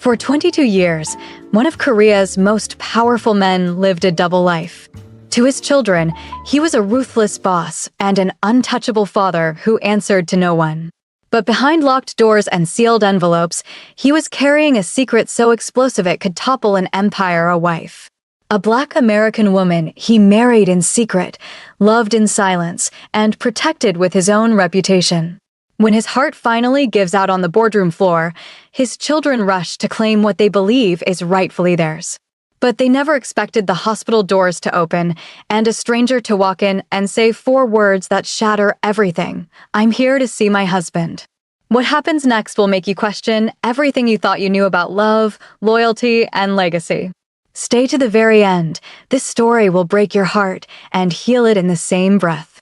For 22 years, one of Korea's most powerful men lived a double life. To his children, he was a ruthless boss and an untouchable father who answered to no one. But behind locked doors and sealed envelopes, he was carrying a secret so explosive it could topple an empire a wife. A Black American woman he married in secret, loved in silence, and protected with his own reputation. When his heart finally gives out on the boardroom floor, his children rush to claim what they believe is rightfully theirs. But they never expected the hospital doors to open and a stranger to walk in and say 4 words that shatter everything. "I'm here to see my husband." What happens next will make you question everything you thought you knew about love, loyalty, and legacy. Stay to the very end. This story will break your heart and heal it in the same breath.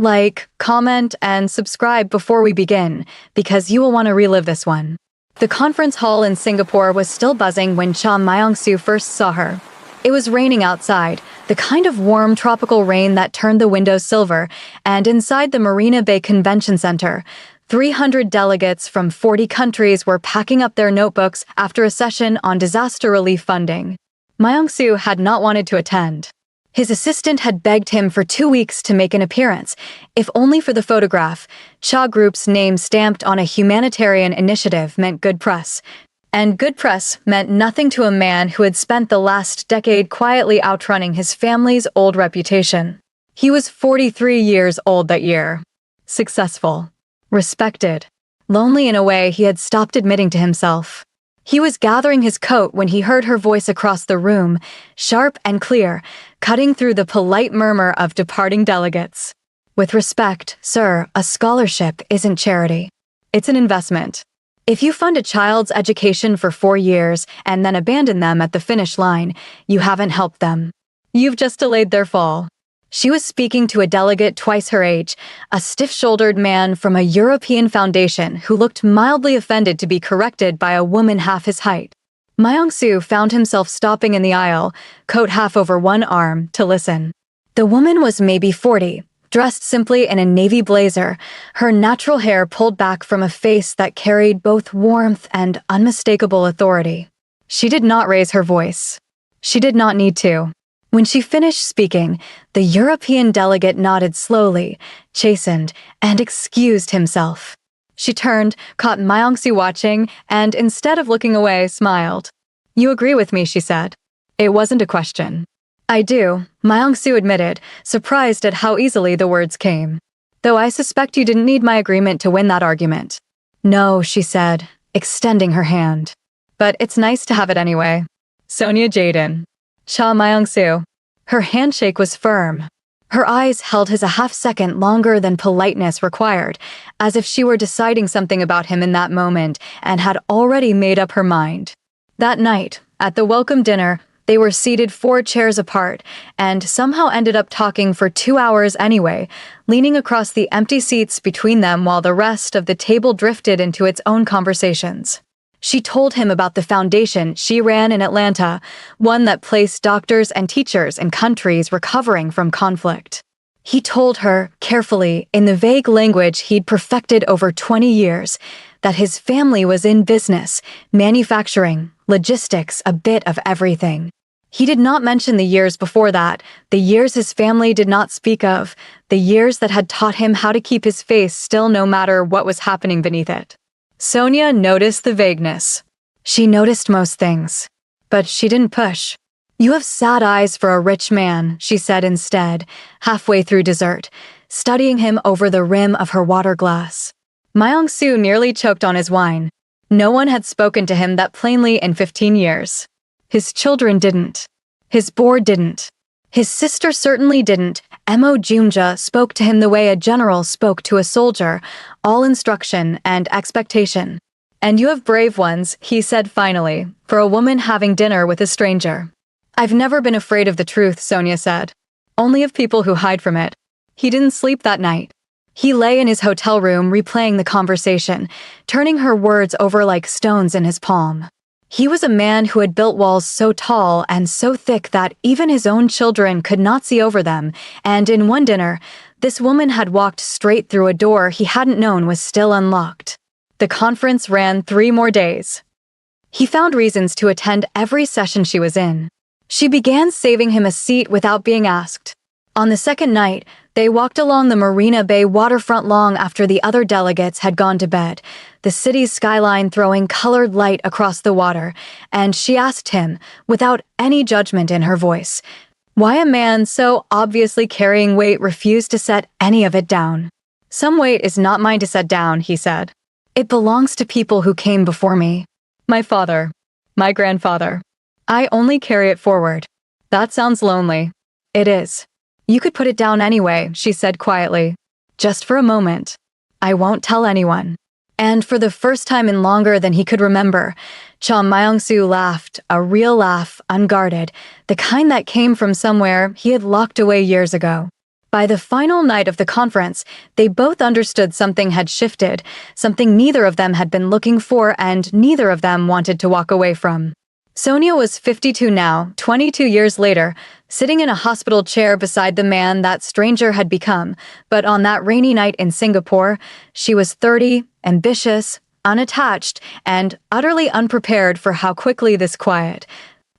Like, comment, and subscribe before we begin, because you will want to relive this one. The conference hall in Singapore was still buzzing when Cha Myung-soo first saw her. It was raining outside, the kind of warm tropical rain that turned the windows silver, and inside the Marina Bay Convention Center, 300 delegates from 40 countries were packing up their notebooks after a session on disaster relief funding. Myung-soo had not wanted to attend. His assistant had begged him for 2 weeks to make an appearance, if only for the photograph. Cha Group's name stamped on a humanitarian initiative meant good press. And good press meant nothing to a man who had spent the last decade quietly outrunning his family's old reputation. He was 43 years old that year. Successful. Respected. Lonely in a way he had stopped admitting to himself. He was gathering his coat when he heard her voice across the room, sharp and clear, cutting through the polite murmur of departing delegates. "With respect, sir, a scholarship isn't charity. It's an investment. If you fund a child's education for 4 years and then abandon them at the finish line, you haven't helped them. You've just delayed their fall." She was speaking to a delegate twice her age, a stiff-shouldered man from a European foundation who looked mildly offended to be corrected by a woman half his height. Myung-soo found himself stopping in the aisle, coat half over one arm, to listen. The woman was maybe 40, dressed simply in a navy blazer, her natural hair pulled back from a face that carried both warmth and unmistakable authority. She did not raise her voice. She did not need to. When she finished speaking, the European delegate nodded slowly, chastened, and excused himself. She turned, caught Myung-soo watching, and instead of looking away, smiled. "You agree with me," she said. It wasn't a question. "I do," Myung-soo admitted, surprised at how easily the words came. "Though I suspect you didn't need my agreement to win that argument." "No," she said, extending her hand. "But it's nice to have it anyway." Sonia Jaden. Cha Myung-soo. Her handshake was firm. Her eyes held his a half-second longer than politeness required, as if she were deciding something about him in that moment and had already made up her mind. That night, at the welcome dinner, they were seated 4 chairs apart and somehow ended up talking for 2 hours anyway, leaning across the empty seats between them while the rest of the table drifted into its own conversations. She told him about the foundation she ran in Atlanta, one that placed doctors and teachers in countries recovering from conflict. He told her, carefully, in the vague language he'd perfected over 20 years, that his family was in business, manufacturing, logistics, a bit of everything. He did not mention the years before that, the years his family did not speak of, the years that had taught him how to keep his face still no matter what was happening beneath it. Sonia noticed the vagueness. She noticed most things. But she didn't push. "You have sad eyes for a rich man," she said instead, halfway through dessert, studying him over the rim of her water glass. Myung-soo nearly choked on his wine. No one had spoken to him that plainly in 15 years. His children didn't. His board didn't. His sister certainly didn't. Mo Jumja spoke to him the way a general spoke to a soldier, all instruction and expectation. "And you have brave ones," he said finally, for a woman having dinner with a stranger. "I've never been afraid of the truth," Sonia said. "Only of people who hide from it." He didn't sleep that night. He lay in his hotel room replaying the conversation, turning her words over like stones in his palm. He was a man who had built walls so tall and so thick that even his own children could not see over them, and in one dinner, this woman had walked straight through a door he hadn't known was still unlocked. The conference ran 3 more days. He found reasons to attend every session she was in. She began saving him a seat without being asked. On the second night, they walked along the Marina Bay waterfront long after the other delegates had gone to bed, the city's skyline throwing colored light across the water, and she asked him, without any judgment in her voice, why a man so obviously carrying weight refused to set any of it down. "Some weight is not mine to set down," he said. "It belongs to people who came before me. My father. My grandfather. I only carry it forward." "That sounds lonely." "It is." "You could put it down anyway," she said quietly. "Just for a moment. I won't tell anyone." And for the first time in longer than he could remember, Cha Myung-soo laughed, a real laugh, unguarded, the kind that came from somewhere he had locked away years ago. By the final night of the conference, they both understood something had shifted, something neither of them had been looking for and neither of them wanted to walk away from. Sonia was 52 now, 22 years later, sitting in a hospital chair beside the man that stranger had become, but on that rainy night in Singapore, she was 30, ambitious, unattached, and utterly unprepared for how quickly this quiet,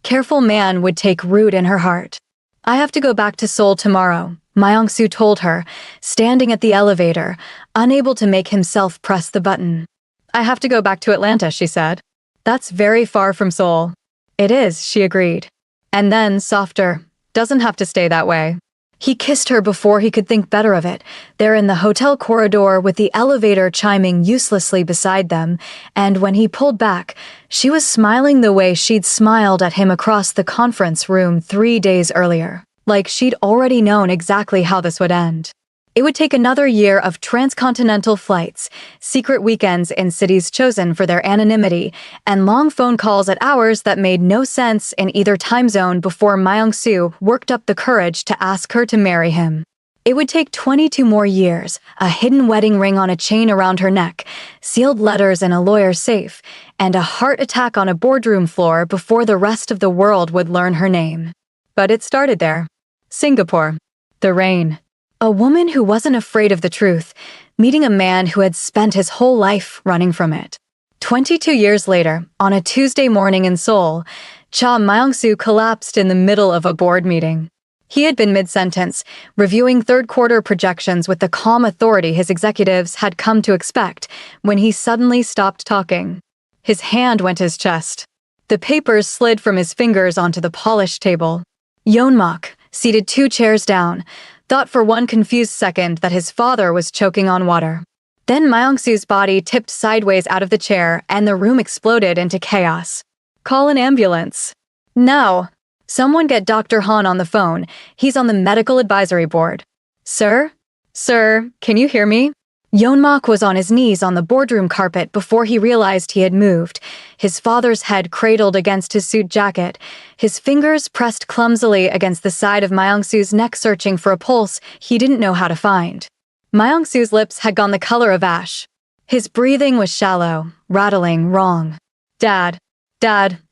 careful man would take root in her heart. "I have to go back to Seoul tomorrow," Myung-soo told her, standing at the elevator, unable to make himself press the button. "I have to go back to Atlanta," she said. "That's very far from Seoul." "It is," she agreed. And then, softer, "Doesn't have to stay that way." He kissed her before he could think better of it, there in the hotel corridor with the elevator chiming uselessly beside them, and when he pulled back, she was smiling the way she'd smiled at him across the conference room 3 days earlier, like she'd already known exactly how this would end. It would take another year of transcontinental flights, secret weekends in cities chosen for their anonymity, and long phone calls at hours that made no sense in either time zone before Myung-soo worked up the courage to ask her to marry him. It would take 22 more years, a hidden wedding ring on a chain around her neck, sealed letters in a lawyer's safe, and a heart attack on a boardroom floor before the rest of the world would learn her name. But it started there. Singapore. The rain. A woman who wasn't afraid of the truth, meeting a man who had spent his whole life running from it. 22 years later, on a Tuesday morning in Seoul, Cha Myung-soo collapsed in the middle of a board meeting. He had been mid-sentence, reviewing third-quarter projections with the calm authority his executives had come to expect, when he suddenly stopped talking. His hand went to his chest. The papers slid from his fingers onto the polished table. Yeonmak, seated 2 chairs down, thought for one confused second that his father was choking on water. Then Myung-soo's body tipped sideways out of the chair and the room exploded into chaos. "Call an ambulance." "No." "Someone get Dr. Han on the phone. He's on the medical advisory board." "Sir? Sir, can you hear me?" Yeonmak was on his knees on the boardroom carpet before he realized he had moved, his father's head cradled against his suit jacket, his fingers pressed clumsily against the side of Myung-soo's neck searching for a pulse he didn't know how to find. Myung-soo's lips had gone the color of ash. His breathing was shallow, rattling, wrong. Dad,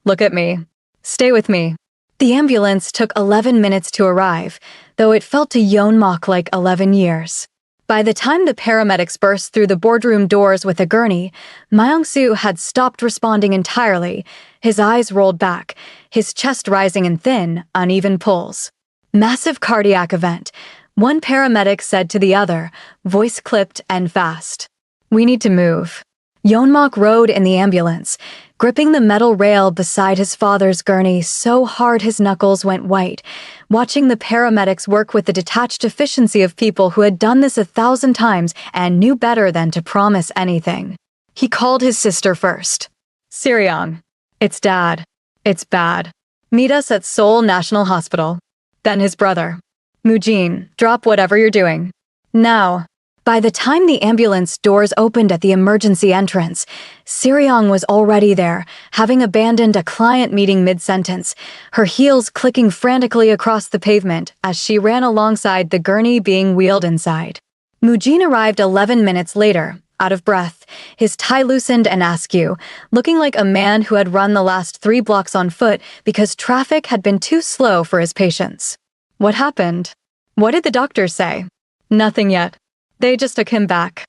look at me. Stay with me." The ambulance took 11 minutes to arrive, though it felt to Yeonmak like 11 years. By the time the paramedics burst through the boardroom doors with a gurney, Myung-soo had stopped responding entirely, his eyes rolled back, his chest rising in thin, uneven pulls. "Massive cardiac event," one paramedic said to the other, voice clipped and fast. "We need to move." Yeonmak rode in the ambulance, gripping the metal rail beside his father's gurney so hard his knuckles went white, watching the paramedics work with the detached efficiency of people who had done this 1,000 times and knew better than to promise anything. He called his sister first. "Siriang, it's Dad. It's bad. Meet us at Seoul National Hospital." Then his brother. "Mujin, drop whatever you're doing. Now." By the time the ambulance doors opened at the emergency entrance, Siriang was already there, having abandoned a client meeting mid-sentence, her heels clicking frantically across the pavement as she ran alongside the gurney being wheeled inside. Mujin arrived 11 minutes later, out of breath, his tie loosened and askew, looking like a man who had run the last 3 blocks on foot because traffic had been too slow for his patience. "What happened? What did the doctors say?" "Nothing yet. They just took him back."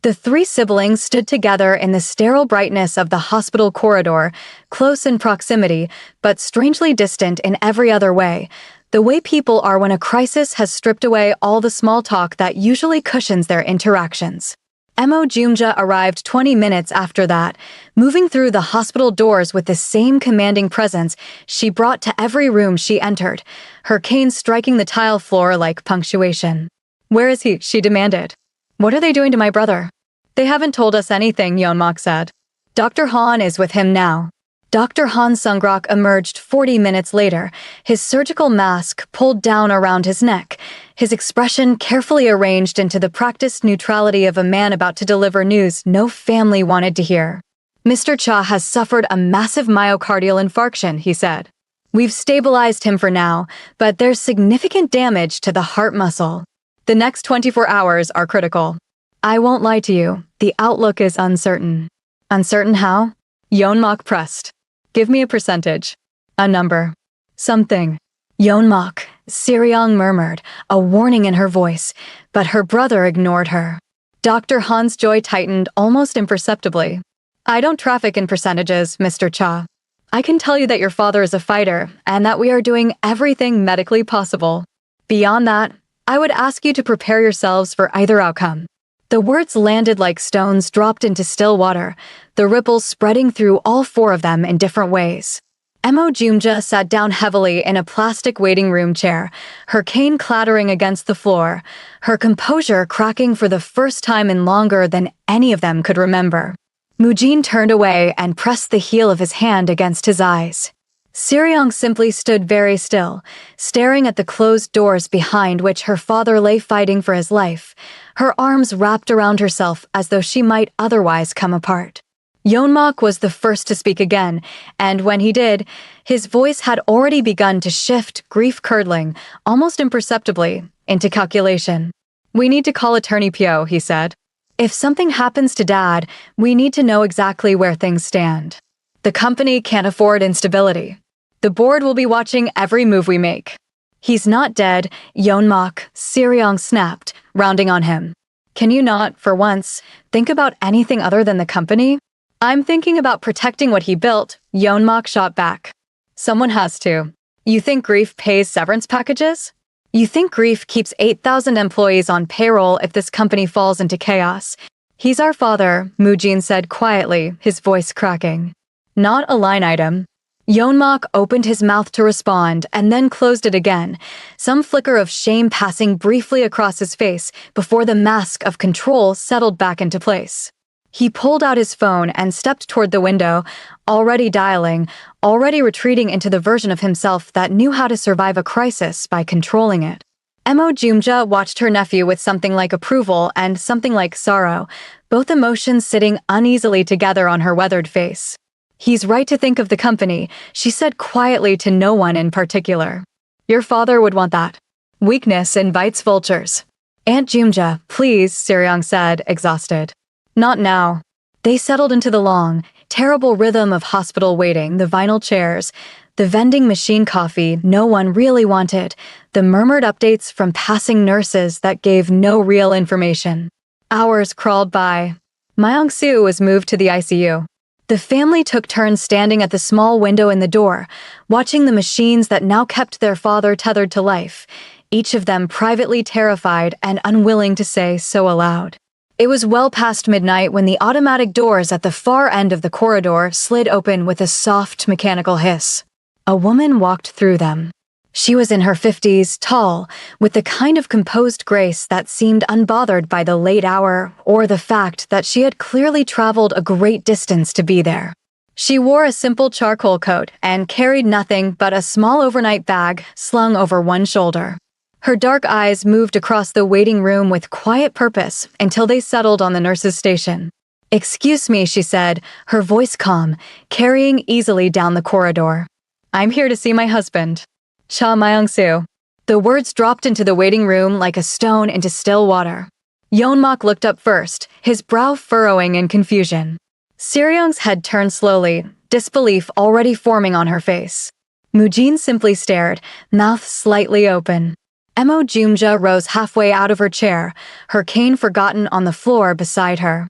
The three siblings stood together in the sterile brightness of the hospital corridor, close in proximity, but strangely distant in every other way, the way people are when a crisis has stripped away all the small talk that usually cushions their interactions. Emo Jumja arrived 20 minutes after that, moving through the hospital doors with the same commanding presence she brought to every room she entered, her cane striking the tile floor like punctuation. "Where is he?" she demanded. "What are they doing to my brother?" "They haven't told us anything," Yeonmak said. "Dr. Han is with him now." Dr. Han Sungrok emerged 40 minutes later, his surgical mask pulled down around his neck, his expression carefully arranged into the practiced neutrality of a man about to deliver news no family wanted to hear. "Mr. Cha has suffered a massive myocardial infarction," he said. "We've stabilized him for now, but there's significant damage to the heart muscle. The next 24 hours are critical. I won't lie to you, the outlook is uncertain." "Uncertain how?" Yeonmak pressed. "Give me a percentage. A number. Something." "Yeonmak," Siriong murmured, a warning in her voice, but her brother ignored her. Dr. Han's joy tightened almost imperceptibly. "I don't traffic in percentages, Mr. Cha. I can tell you that your father is a fighter, and that we are doing everything medically possible. Beyond that, I would ask you to prepare yourselves for either outcome." The words landed like stones dropped into still water, the ripples spreading through all four of them in different ways. Emo Jumja sat down heavily in a plastic waiting room chair, her cane clattering against the floor, her composure cracking for the first time in longer than any of them could remember. Mujin turned away and pressed the heel of his hand against his eyes. Siriong simply stood very still, staring at the closed doors behind which her father lay fighting for his life, her arms wrapped around herself as though she might otherwise come apart. Yeonmak was the first to speak again, and when he did, his voice had already begun to shift, grief-curdling, almost imperceptibly, into calculation. "We need to call Attorney Pyo," he said. "If something happens to Dad, we need to know exactly where things stand. The company can't afford instability. The board will be watching every move we make." "He's not dead," Yeonmak, Siriong snapped, rounding on him. "Can you not, for once, think about anything other than the company?" "I'm thinking about protecting what he built," Yeonmak shot back. "Someone has to. You think Grief pays severance packages? You think Grief keeps 8,000 employees on payroll if this company falls into chaos?" "He's our father," Mujin said quietly, his voice cracking. "Not a line item." Yeonmak opened his mouth to respond and then closed it again, some flicker of shame passing briefly across his face before the mask of control settled back into place. He pulled out his phone and stepped toward the window, already dialing, already retreating into the version of himself that knew how to survive a crisis by controlling it. Emo Jumja watched her nephew with something like approval and something like sorrow, both emotions sitting uneasily together on her weathered face. "He's right to think of the company," she said quietly to no one in particular. "Your father would want that. Weakness invites vultures." "Aunt Jumja, please," Siriong said, exhausted. "Not now." They settled into the long, terrible rhythm of hospital waiting, the vinyl chairs, the vending machine coffee no one really wanted, the murmured updates from passing nurses that gave no real information. Hours crawled by. Myung-soo was moved to the ICU. The family took turns standing at the small window in the door, watching the machines that now kept their father tethered to life, each of them privately terrified and unwilling to say so aloud. It was well past midnight when the automatic doors at the far end of the corridor slid open with a soft mechanical hiss. A woman walked through them. She was in her 50s, tall, with the kind of composed grace that seemed unbothered by the late hour or the fact that she had clearly traveled a great distance to be there. She wore a simple charcoal coat and carried nothing but a small overnight bag slung over one shoulder. Her dark eyes moved across the waiting room with quiet purpose until they settled on the nurse's station. "Excuse me," she said, her voice calm, carrying easily down the corridor. "I'm here to see my husband. Cha Myung-soo." The words dropped into the waiting room like a stone into still water. Yeonmak looked up first, his brow furrowing in confusion. Siriong's head turned slowly, disbelief already forming on her face. Mujin simply stared, mouth slightly open. Emo Jumja rose halfway out of her chair, her cane forgotten on the floor beside her.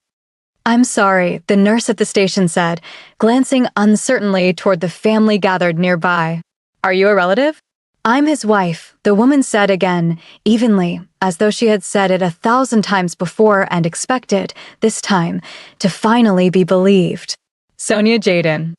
"I'm sorry," the nurse at the station said, glancing uncertainly toward the family gathered nearby. "Are you a relative?" "I'm his wife," the woman said again, evenly, as though she had said it 1,000 times before and expected, this time, to finally be believed. "Sonia Jaden.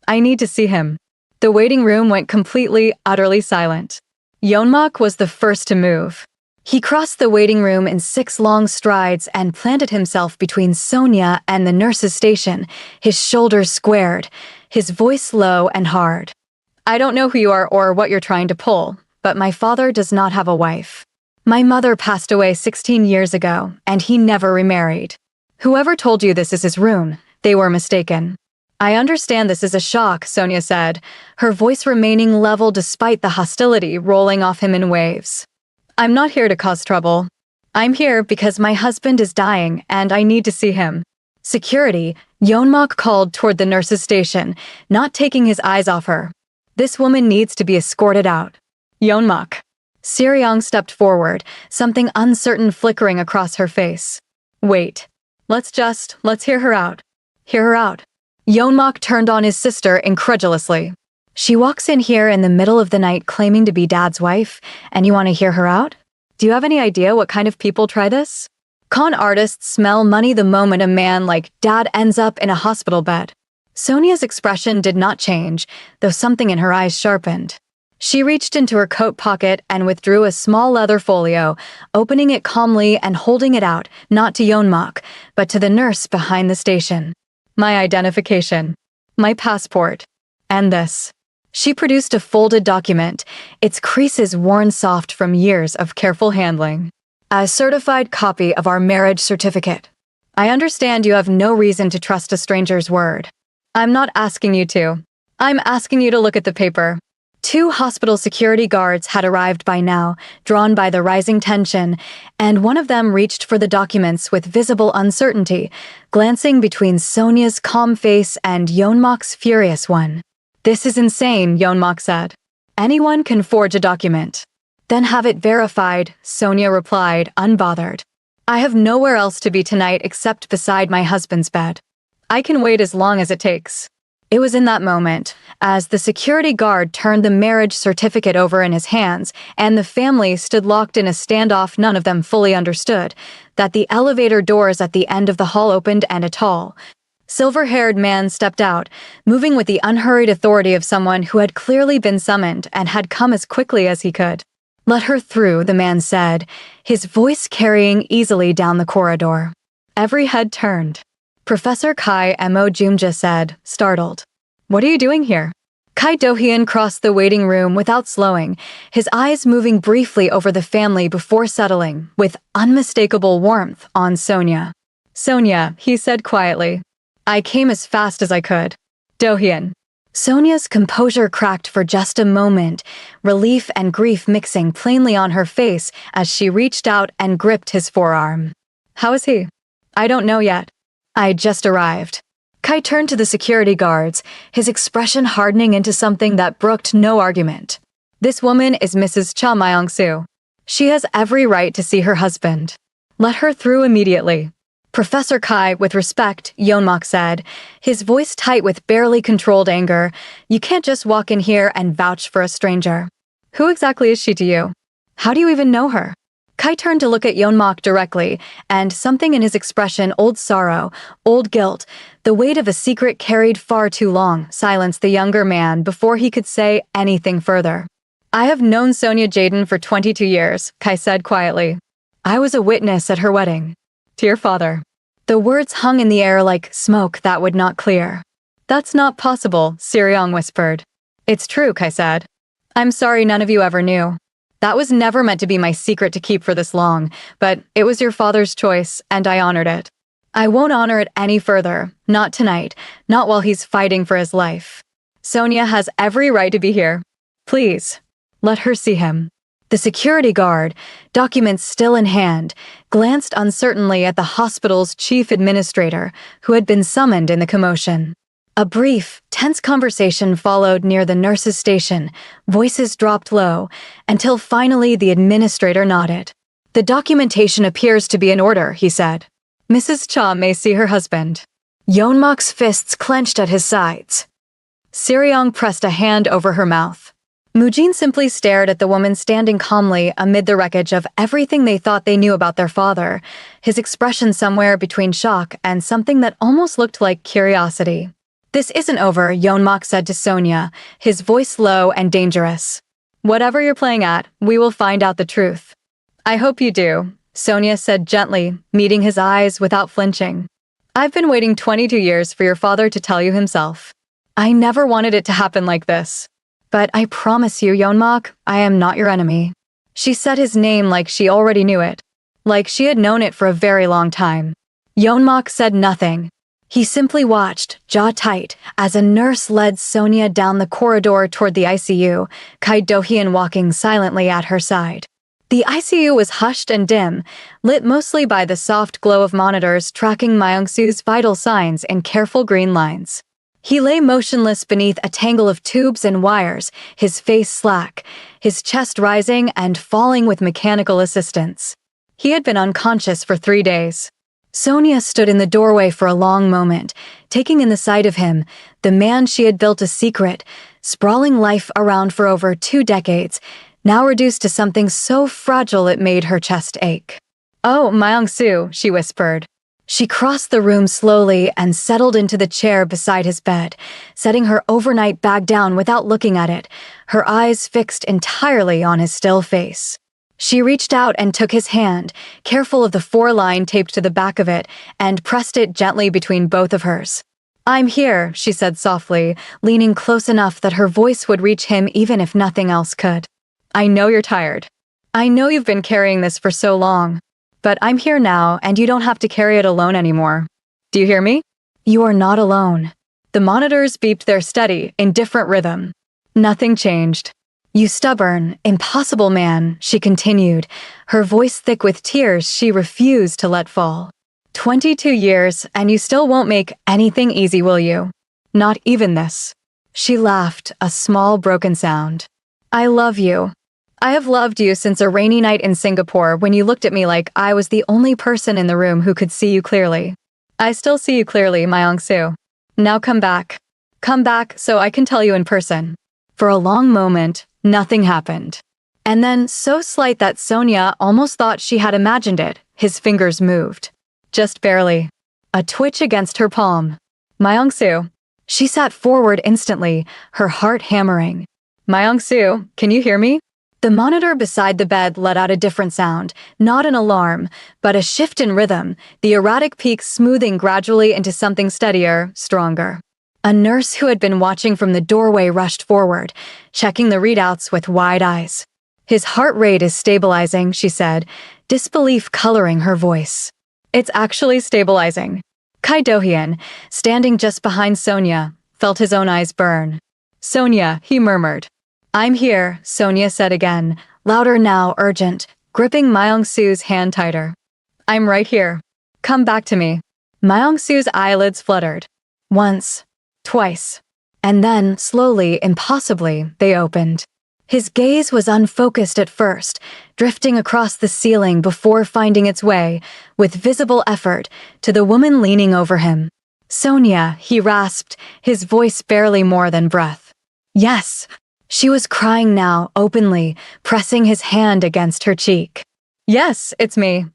I need to see him." The waiting room went completely, utterly silent. Yeonmak was the first to move. He crossed the waiting room in 6 long strides and planted himself between Sonia and the nurse's station, his shoulders squared, his voice low and hard. "I don't know who you are or what you're trying to pull, but my father does not have a wife. My mother passed away 16 years ago, and he never remarried. Whoever told you this is his rune, they were mistaken." "I understand this is a shock," Sonia said, her voice remaining level despite the hostility rolling off him in waves. "I'm not here to cause trouble. I'm here because my husband is dying and I need to see him." "Security," Yeonmak called toward the nurse's station, not taking his eyes off her. "This woman needs to be escorted out." "Yeonmak." Siriang stepped forward, something uncertain flickering across her face. "Wait. Let's hear her out." "Hear her out?" Yeonmak turned on his sister incredulously. "She walks in here in the middle of the night claiming to be Dad's wife, and you want to hear her out? Do you have any idea what kind of people try this? Con artists smell money the moment a man like Dad ends up in a hospital bed." Sonia's expression did not change, though something in her eyes sharpened. She reached into her coat pocket and withdrew a small leather folio, opening it calmly and holding it out, not to Yeonmak, but to the nurse behind the station. "My identification. My passport. And this." She produced a folded document, its creases worn soft from years of careful handling. "A certified copy of our marriage certificate. I understand you have no reason to trust a stranger's word. I'm not asking you to. I'm asking you to look at the paper." 2 hospital security guards had arrived by now, drawn by the rising tension, and one of them reached for the documents with visible uncertainty, glancing between Sonia's calm face and Yeonmak's furious one. "This is insane," Yeonmak said. "Anyone can forge a document." "Then have it verified," Sonia replied, unbothered. "I have nowhere else to be tonight except beside my husband's bed. I can wait as long as it takes." It was in that moment, as the security guard turned the marriage certificate over in his hands and the family stood locked in a standoff none of them fully understood, that the elevator doors at the end of the hall opened and a tall, silver-haired man stepped out, moving with the unhurried authority of someone who had clearly been summoned and had come as quickly as he could. "Let her through," the man said, his voice carrying easily down the corridor. Every head turned. Professor Kai Mo Jumja said, startled. "What are you doing here?" Kai Do-hyun crossed the waiting room without slowing, his eyes moving briefly over the family before settling, with unmistakable warmth, on Sonia. "Sonia," he said quietly. "I came as fast as I could." Do-hyun. Sonia's composure cracked for just a moment, relief and grief mixing plainly on her face as she reached out and gripped his forearm. "How is he?" "I don't know yet. I just arrived." Kai turned to the security guards, his expression hardening into something that brooked no argument. "This woman is Mrs. Cha Myung-soo. She has every right to see her husband. Let her through immediately." "Professor Kai, with respect," Yeonmak said, his voice tight with barely controlled anger, "you can't just walk in here and vouch for a stranger. Who exactly is she to you? How do you even know her?" Kai turned to look at Yeonmak directly, and something in his expression, old sorrow, old guilt, the weight of a secret carried far too long, silenced the younger man before he could say anything further. "I have known Sonia Jaden for 22 years, Kai said quietly. "I was a witness at her wedding. To your father." The words hung in the air like smoke that would not clear. "That's not possible," Siriang whispered. "It's true," Kai said. "I'm sorry none of you ever knew. That was never meant to be my secret to keep for this long, but it was your father's choice, and I honored it. I won't honor it any further, not tonight, not while he's fighting for his life. Sonia has every right to be here. Please, let her see him." The security guard, documents still in hand, glanced uncertainly at the hospital's chief administrator, who had been summoned in the commotion. A brief, tense conversation followed near the nurse's station. Voices dropped low, until finally the administrator nodded. "The documentation appears to be in order," he said. "Mrs. Cha may see her husband." Yeonmak's fists clenched at his sides. Siriong pressed a hand over her mouth. Mujin simply stared at the woman standing calmly amid the wreckage of everything they thought they knew about their father, his expression somewhere between shock and something that almost looked like curiosity. "This isn't over," Yeonmak said to Sonia, his voice low and dangerous. "Whatever you're playing at, we will find out the truth." "I hope you do," Sonia said gently, meeting his eyes without flinching. "I've been waiting 22 years for your father to tell you himself. I never wanted it to happen like this. But I promise you, Yeonmak, I am not your enemy." She said his name like she already knew it, like she had known it for a very long time. Yeonmak said nothing. He simply watched, jaw tight, as a nurse led Sonia down the corridor toward the ICU, Kai Do-hyun walking silently at her side. The ICU was hushed and dim, lit mostly by the soft glow of monitors tracking Myung-soo's vital signs in careful green lines. He lay motionless beneath a tangle of tubes and wires, his face slack, his chest rising and falling with mechanical assistance. He had been unconscious for 3 days. Sonia stood in the doorway for a long moment, taking in the sight of him, the man she had built a secret, sprawling life around for over 2 decades, now reduced to something so fragile it made her chest ache. "Oh, Myung-soo," she whispered. She crossed the room slowly and settled into the chair beside his bed, setting her overnight bag down without looking at it, her eyes fixed entirely on his still face. She reached out and took his hand, careful of the 4-line taped to the back of it, and pressed it gently between both of hers. "I'm here," she said softly, leaning close enough that her voice would reach him even if nothing else could. "I know you're tired. I know you've been carrying this for so long. But I'm here now, and you don't have to carry it alone anymore. Do you hear me? You are not alone." The monitors beeped their steady, indifferent rhythm. Nothing changed. "You stubborn, impossible man," she continued, her voice thick with tears she refused to let fall. 22 years, and you still won't make anything easy, will you? Not even this." She laughed, a small broken sound. "I love you. I have loved you since a rainy night in Singapore when you looked at me like I was the only person in the room who could see you clearly. I still see you clearly, Myung-soo. Now come back. Come back so I can tell you in person." For a long moment, nothing happened. And then, so slight that Sonia almost thought she had imagined it, his fingers moved. Just barely. A twitch against her palm. "Myung-soo." She sat forward instantly, her heart hammering. "Myung-soo, can you hear me?" The monitor beside the bed let out a different sound, not an alarm, but a shift in rhythm, the erratic peaks smoothing gradually into something steadier, stronger. A nurse who had been watching from the doorway rushed forward, checking the readouts with wide eyes. "His heart rate is stabilizing," she said, disbelief coloring her voice. "It's actually stabilizing." Kai Do-hyun, standing just behind Sonia, felt his own eyes burn. "Sonia," he murmured. "I'm here," Sonia said again, louder now, urgent, gripping Myung-soo's hand tighter. "I'm right here. Come back to me." Myung-soo's eyelids fluttered. Once, twice, and then, slowly, impossibly, they opened. His gaze was unfocused at first, drifting across the ceiling before finding its way, with visible effort, to the woman leaning over him. "Sonia," he rasped, his voice barely more than breath. "Yes." She was crying now, openly, pressing his hand against her cheek. "Yes, it's me.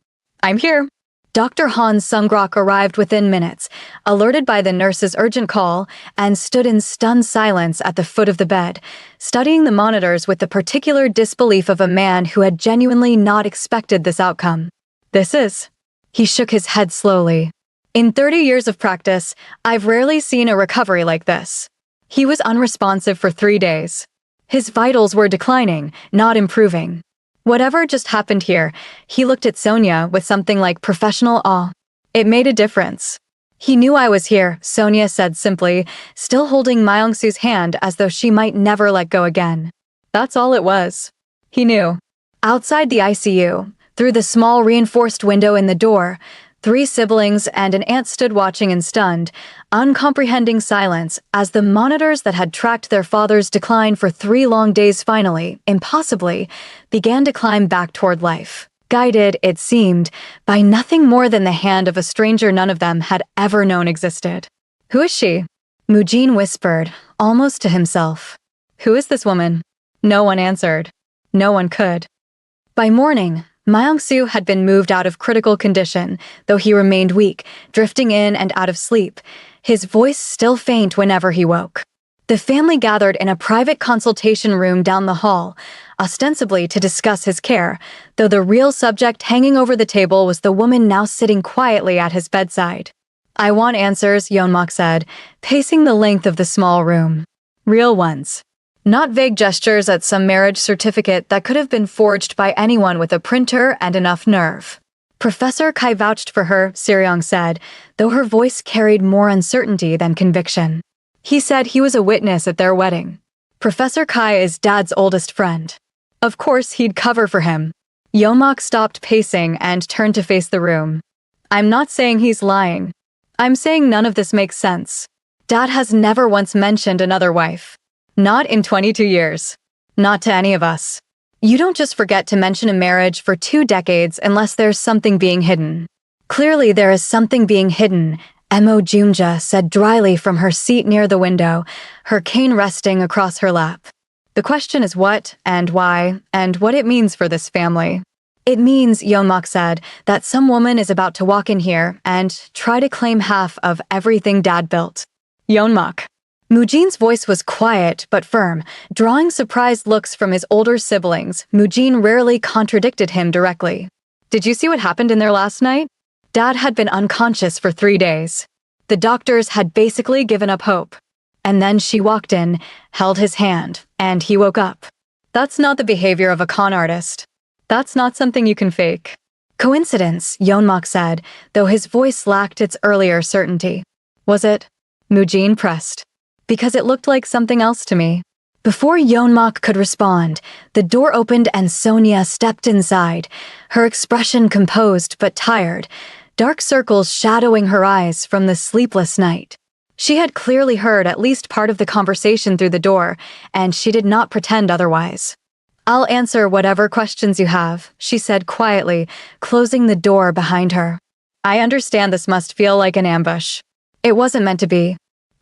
I'm here." Dr. Han Sungrok arrived within minutes, alerted by the nurse's urgent call, and stood in stunned silence at the foot of the bed, studying the monitors with the particular disbelief of a man who had genuinely not expected this outcome. "This is." He shook his head slowly. "In 30 years of practice, I've rarely seen a recovery like this." He was unresponsive for 3 days. His vitals were declining, not improving. Whatever just happened here, he looked at Sonia with something like professional awe. It made a difference. "He knew I was here," Sonia said simply, still holding Myung-soo's hand as though she might never let go again. That's all it was. He knew. Outside the ICU, through the small reinforced window in the door, Three siblings and an aunt stood watching in stunned, uncomprehending silence as the monitors that had tracked their father's decline for 3 long days finally, impossibly, began to climb back toward life. Guided, it seemed, by nothing more than the hand of a stranger none of them had ever known existed. "Who is she?" Mujin whispered, almost to himself. "Who is this woman?" No one answered. No one could. By morning, Myung-soo had been moved out of critical condition, though he remained weak, drifting in and out of sleep, his voice still faint whenever he woke. The family gathered in a private consultation room down the hall, ostensibly to discuss his care, though the real subject hanging over the table was the woman now sitting quietly at his bedside. "I want answers," Yeonmak said, pacing the length of the small room. "Real ones. Not vague gestures at some marriage certificate that could have been forged by anyone with a printer and enough nerve." Professor Kai vouched for her, Seryong said, though her voice carried more uncertainty than conviction. He said he was a witness at their wedding. Professor Kai is Dad's oldest friend. Of course he'd cover for him. Yeonmak stopped pacing and turned to face the room. "I'm not saying he's lying. I'm saying none of this makes sense. Dad has never once mentioned another wife. Not in 22 years. Not to any of us. You don't just forget to mention a marriage for 2 decades unless there's something being hidden." "Clearly there is something being hidden," Emo Jumja said dryly from her seat near the window, her cane resting across her lap. "The question is what, and why, and what it means for this family." "It means," Yeonmak said, "that some woman is about to walk in here and try to claim half of everything Dad built." "Yeonmak." Mujin's voice was quiet but firm, drawing surprised looks from his older siblings. Mujin rarely contradicted him directly. "Did you see what happened in there last night? Dad had been unconscious for 3 days. The doctors had basically given up hope. And then she walked in, held his hand, and he woke up. That's not the behavior of a con artist. That's not something you can fake." "Coincidence," Yeonmak said, though his voice lacked its earlier certainty. "Was it?" Mujin pressed. "Because it looked like something else to me." Before Yeonmak could respond, the door opened and Sonia stepped inside, her expression composed but tired, dark circles shadowing her eyes from the sleepless night. She had clearly heard at least part of the conversation through the door, and she did not pretend otherwise. "I'll answer whatever questions you have," she said quietly, closing the door behind her. "I understand this must feel like an ambush. It wasn't meant to be.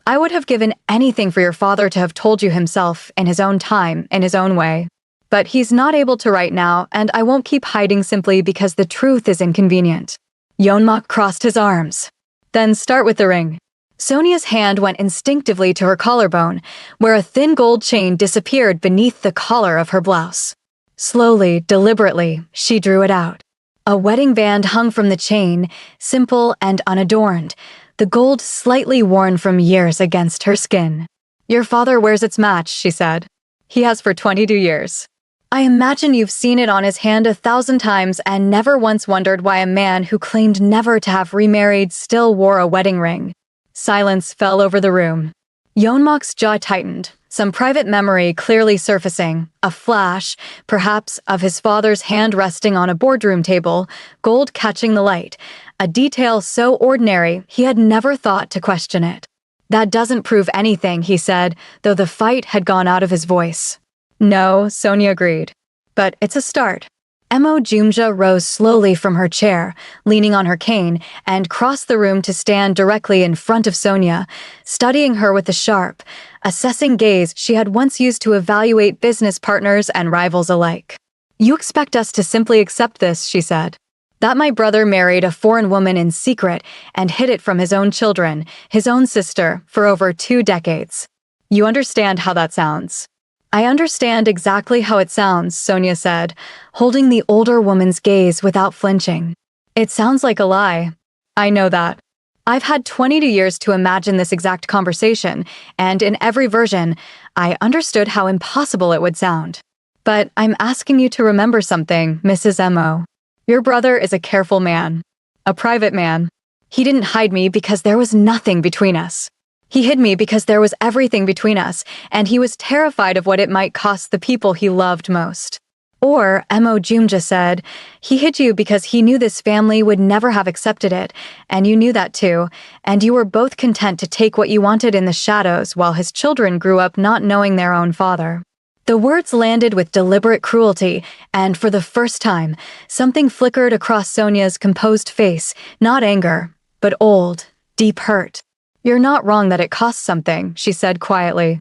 I would have given anything for your father to have told you himself in his own time, in his own way. But he's not able to right now, and I won't keep hiding simply because the truth is inconvenient." Yeonmak crossed his arms. "Then start with the ring." Sonia's hand went instinctively to her collarbone, where a thin gold chain disappeared beneath the collar of her blouse. Slowly, deliberately, she drew it out. A wedding band hung from the chain, simple and unadorned, the gold slightly worn from years against her skin. "Your father wears its match," she said. "He has for 22 years. I imagine you've seen it on his hand 1,000 times and never once wondered why a man who claimed never to have remarried still wore a wedding ring." Silence fell over the room. Yeonmak's jaw tightened, some private memory clearly surfacing, a flash, perhaps, of his father's hand resting on a boardroom table, gold catching the light, a detail so ordinary he had never thought to question it. "That doesn't prove anything," he said, though the fight had gone out of his voice. "No," Sonia agreed. "But it's a start." Emo Jumja rose slowly from her chair, leaning on her cane, and crossed the room to stand directly in front of Sonia, studying her with the sharp, assessing gaze she had once used to evaluate business partners and rivals alike. "You expect us to simply accept this," she said. "That my brother married a foreign woman in secret and hid it from his own children, his own sister, for over 2 decades. You understand how that sounds." "I understand exactly how it sounds," Sonia said, holding the older woman's gaze without flinching. "It sounds like a lie. I know that. I've had 22 years to imagine this exact conversation, and in every version, I understood how impossible it would sound. But I'm asking you to remember something, Mrs. Emo. Your brother is a careful man. A private man. He didn't hide me because there was nothing between us. He hid me because there was everything between us, and he was terrified of what it might cost the people he loved most. Or, Mo Jumja said, he hid you because he knew this family would never have accepted it, and you knew that too, and you were both content to take what you wanted in the shadows while his children grew up not knowing their own father. The words landed with deliberate cruelty, and for the first time, something flickered across Sonia's composed face, not anger, but old, deep hurt. You're not wrong that it costs something, she said quietly.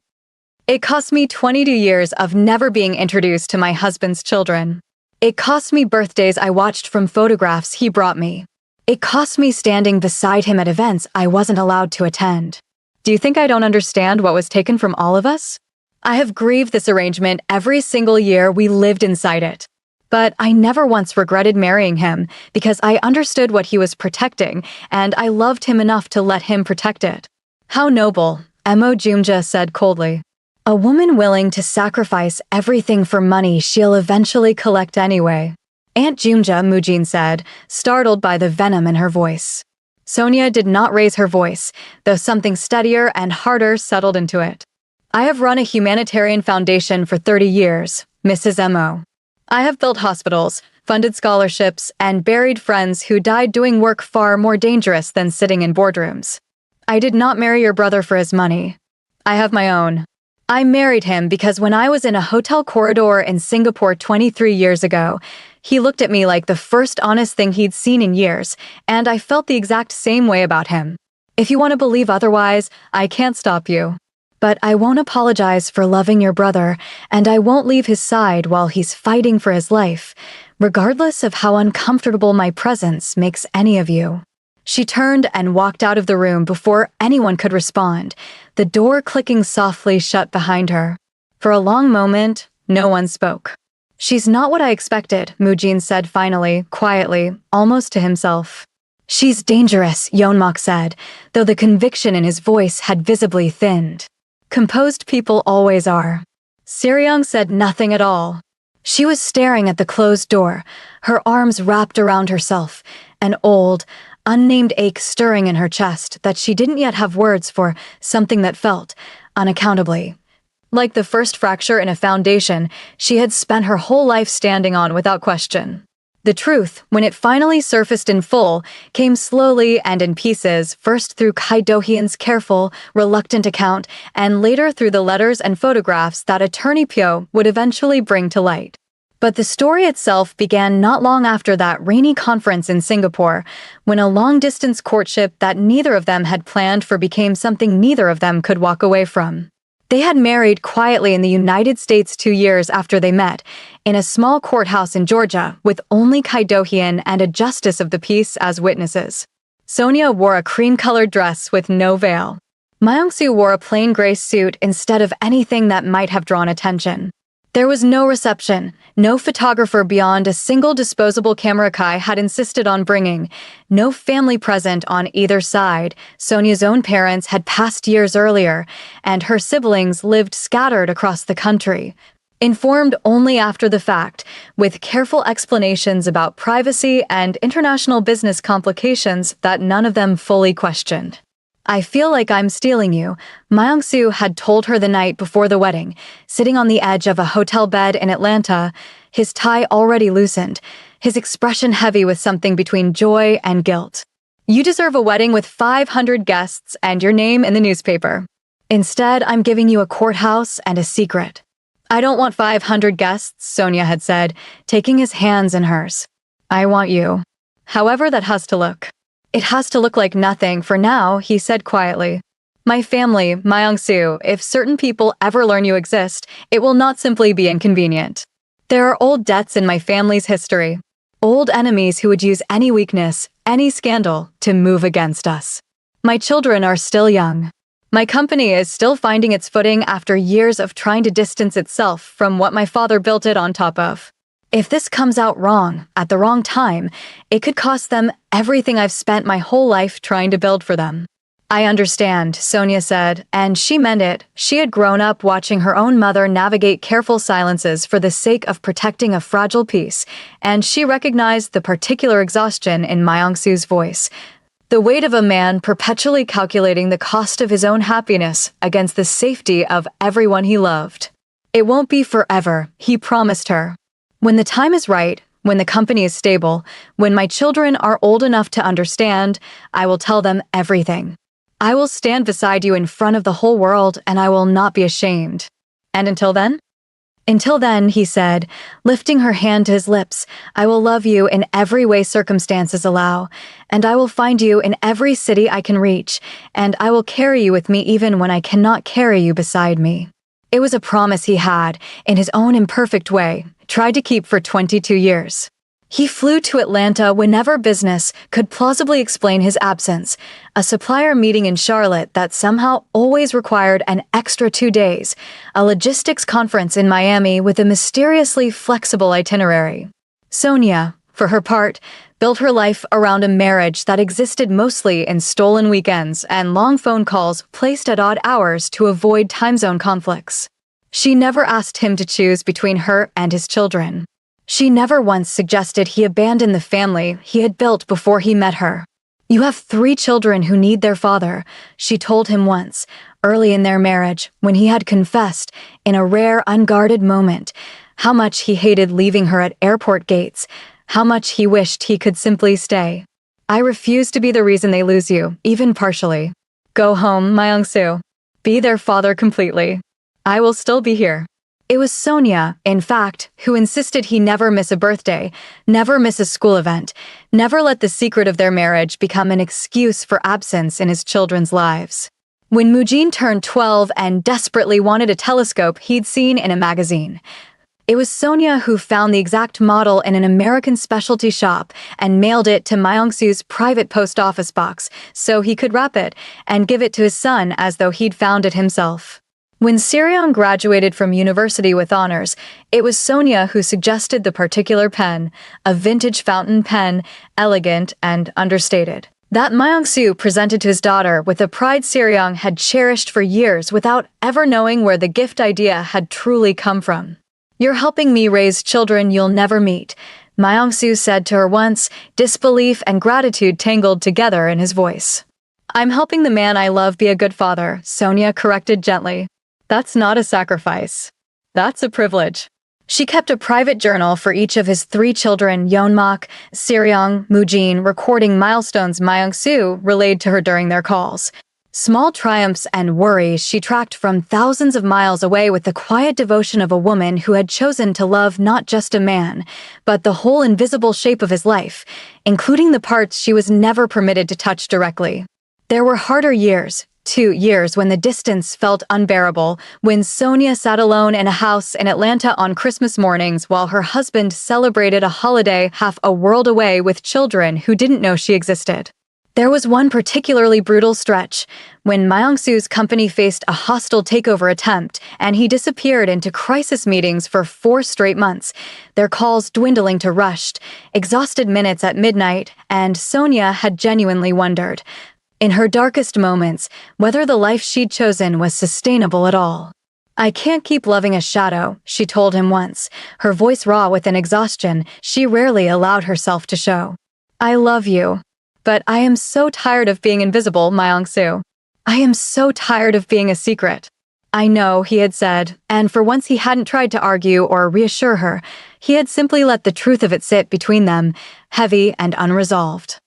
It cost me 22 years of never being introduced to my husband's children. It cost me birthdays I watched from photographs he brought me. It cost me standing beside him at events I wasn't allowed to attend. Do you think I don't understand what was taken from all of us? I have grieved this arrangement every single year we lived inside it. But I never once regretted marrying him because I understood what he was protecting, and I loved him enough to let him protect it. How noble, Mo Jumja said coldly. A woman willing to sacrifice everything for money she'll eventually collect anyway. Aunt Jumja, Mujin said, startled by the venom in her voice. Sonia did not raise her voice, though something steadier and harder settled into it. I have run a humanitarian foundation for 30 years, Mrs. Mo. I have built hospitals, funded scholarships, and buried friends who died doing work far more dangerous than sitting in boardrooms. I did not marry your brother for his money. I have my own. I married him because when I was in a hotel corridor in Singapore 23 years ago, he looked at me like the first honest thing he'd seen in years, and I felt the exact same way about him. If you want to believe otherwise, I can't stop you. But I won't apologize for loving your brother, and I won't leave his side while he's fighting for his life, regardless of how uncomfortable my presence makes any of you. She turned and walked out of the room before anyone could respond, the door clicking softly shut behind her. For a long moment, no one spoke. She's not what I expected, Mujin said finally, quietly, almost to himself. She's dangerous, Yeonmak said, though the conviction in his voice had visibly thinned. Composed people always are. Seryong said nothing at all. She was staring at the closed door, her arms wrapped around herself, an old, unnamed ache stirring in her chest that she didn't yet have words for, something that felt, unaccountably. Like the first fracture in a foundation she had spent her whole life standing on without question. The truth, when it finally surfaced in full, came slowly and in pieces, first through Kai Do-hyun's careful, reluctant account, and later through the letters and photographs that attorney Pyo would eventually bring to light. But the story itself began not long after that rainy conference in Singapore, when a long-distance courtship that neither of them had planned for became something neither of them could walk away from. They had married quietly in the United States 2 years after they met, in a small courthouse in Georgia with only Kai Do-hyun and a justice of the peace as witnesses. Sonia wore a cream-colored dress with no veil. Myung-soo wore a plain gray suit instead of anything that might have drawn attention. There was no reception, no photographer beyond a single disposable camera Kai had insisted on bringing, no family present on either side. Sonia's own parents had passed years earlier, and her siblings lived scattered across the country, informed only after the fact, with careful explanations about privacy and international business complications that none of them fully questioned. I feel like I'm stealing you, Myung-soo had told her the night before the wedding, sitting on the edge of a hotel bed in Atlanta, his tie already loosened, his expression heavy with something between joy and guilt. You deserve a wedding with 500 guests and your name in the newspaper. Instead, I'm giving you a courthouse and a secret. I don't want 500 guests, Sonia had said, taking his hands in hers. I want you. However that has to look. It has to look like nothing for now, he said quietly. My family, Myung-soo, if certain people ever learn you exist, it will not simply be inconvenient. There are old debts in my family's history. Old enemies who would use any weakness, any scandal, to move against us. My children are still young. My company is still finding its footing after years of trying to distance itself from what my father built it on top of. If this comes out wrong, at the wrong time, it could cost them everything I've spent my whole life trying to build for them. I understand, Sonia said, and she meant it. She had grown up watching her own mother navigate careful silences for the sake of protecting a fragile peace, and she recognized the particular exhaustion in Myung-soo's voice. The weight of a man perpetually calculating the cost of his own happiness against the safety of everyone he loved. It won't be forever, he promised her. When the time is right, when the company is stable, when my children are old enough to understand, I will tell them everything. I will stand beside you in front of the whole world, and I will not be ashamed. And until then? Until then, he said, lifting her hand to his lips, I will love you in every way circumstances allow, and I will find you in every city I can reach, and I will carry you with me even when I cannot carry you beside me. It was a promise he had, in his own imperfect way, tried to keep for 22 years. He flew to Atlanta whenever business could plausibly explain his absence, a supplier meeting in Charlotte that somehow always required an extra 2 days, a logistics conference in Miami with a mysteriously flexible itinerary. Sonia, for her part, built her life around a marriage that existed mostly in stolen weekends and long phone calls placed at odd hours to avoid time zone conflicts. She never asked him to choose between her and his children. She never once suggested he abandon the family he had built before he met her. You have 3 children who need their father, she told him once, early in their marriage, when he had confessed, in a rare, unguarded moment, how much he hated leaving her at airport gates, how much he wished he could simply stay. I refuse to be the reason they lose you, even partially. Go home, Myung-soo. Be their father completely. I will still be here. It was Sonia, in fact, who insisted he never miss a birthday, never miss a school event, never let the secret of their marriage become an excuse for absence in his children's lives. When Mujin turned 12 and desperately wanted a telescope he'd seen in a magazine, it was Sonia who found the exact model in an American specialty shop and mailed it to Myung-soo's private post office box so he could wrap it and give it to his son as though he'd found it himself. When Sirion graduated from university with honors, it was Sonia who suggested the particular pen, a vintage fountain pen, elegant and understated, that Myung-soo presented to his daughter with a pride Sirion had cherished for years without ever knowing where the gift idea had truly come from. You're helping me raise children you'll never meet, Myung-soo said to her once, disbelief and gratitude tangled together in his voice. I'm helping the man I love be a good father, Sonia corrected gently. That's not a sacrifice. That's a privilege. She kept a private journal for each of his 3 children, Yeonmak, Siriong, Mujin, recording milestones Myung-soo relayed to her during their calls. Small triumphs and worries she tracked from thousands of miles away with the quiet devotion of a woman who had chosen to love not just a man, but the whole invisible shape of his life, including the parts she was never permitted to touch directly. There were harder years. 2 years when the distance felt unbearable, when Sonia sat alone in a house in Atlanta on Christmas mornings while her husband celebrated a holiday half a world away with children who didn't know she existed. There was one particularly brutal stretch, when Myung-soo's company faced a hostile takeover attempt and he disappeared into crisis meetings for 4 straight months, their calls dwindling to rushed, exhausted minutes at midnight, and Sonia had genuinely wondered, in her darkest moments, whether the life she'd chosen was sustainable at all. I can't keep loving a shadow, she told him once, her voice raw with an exhaustion she rarely allowed herself to show. I love you. But I am so tired of being invisible, Myung-soo. I am so tired of being a secret. I know, he had said, and for once he hadn't tried to argue or reassure her. He had simply let the truth of it sit between them, heavy and unresolved.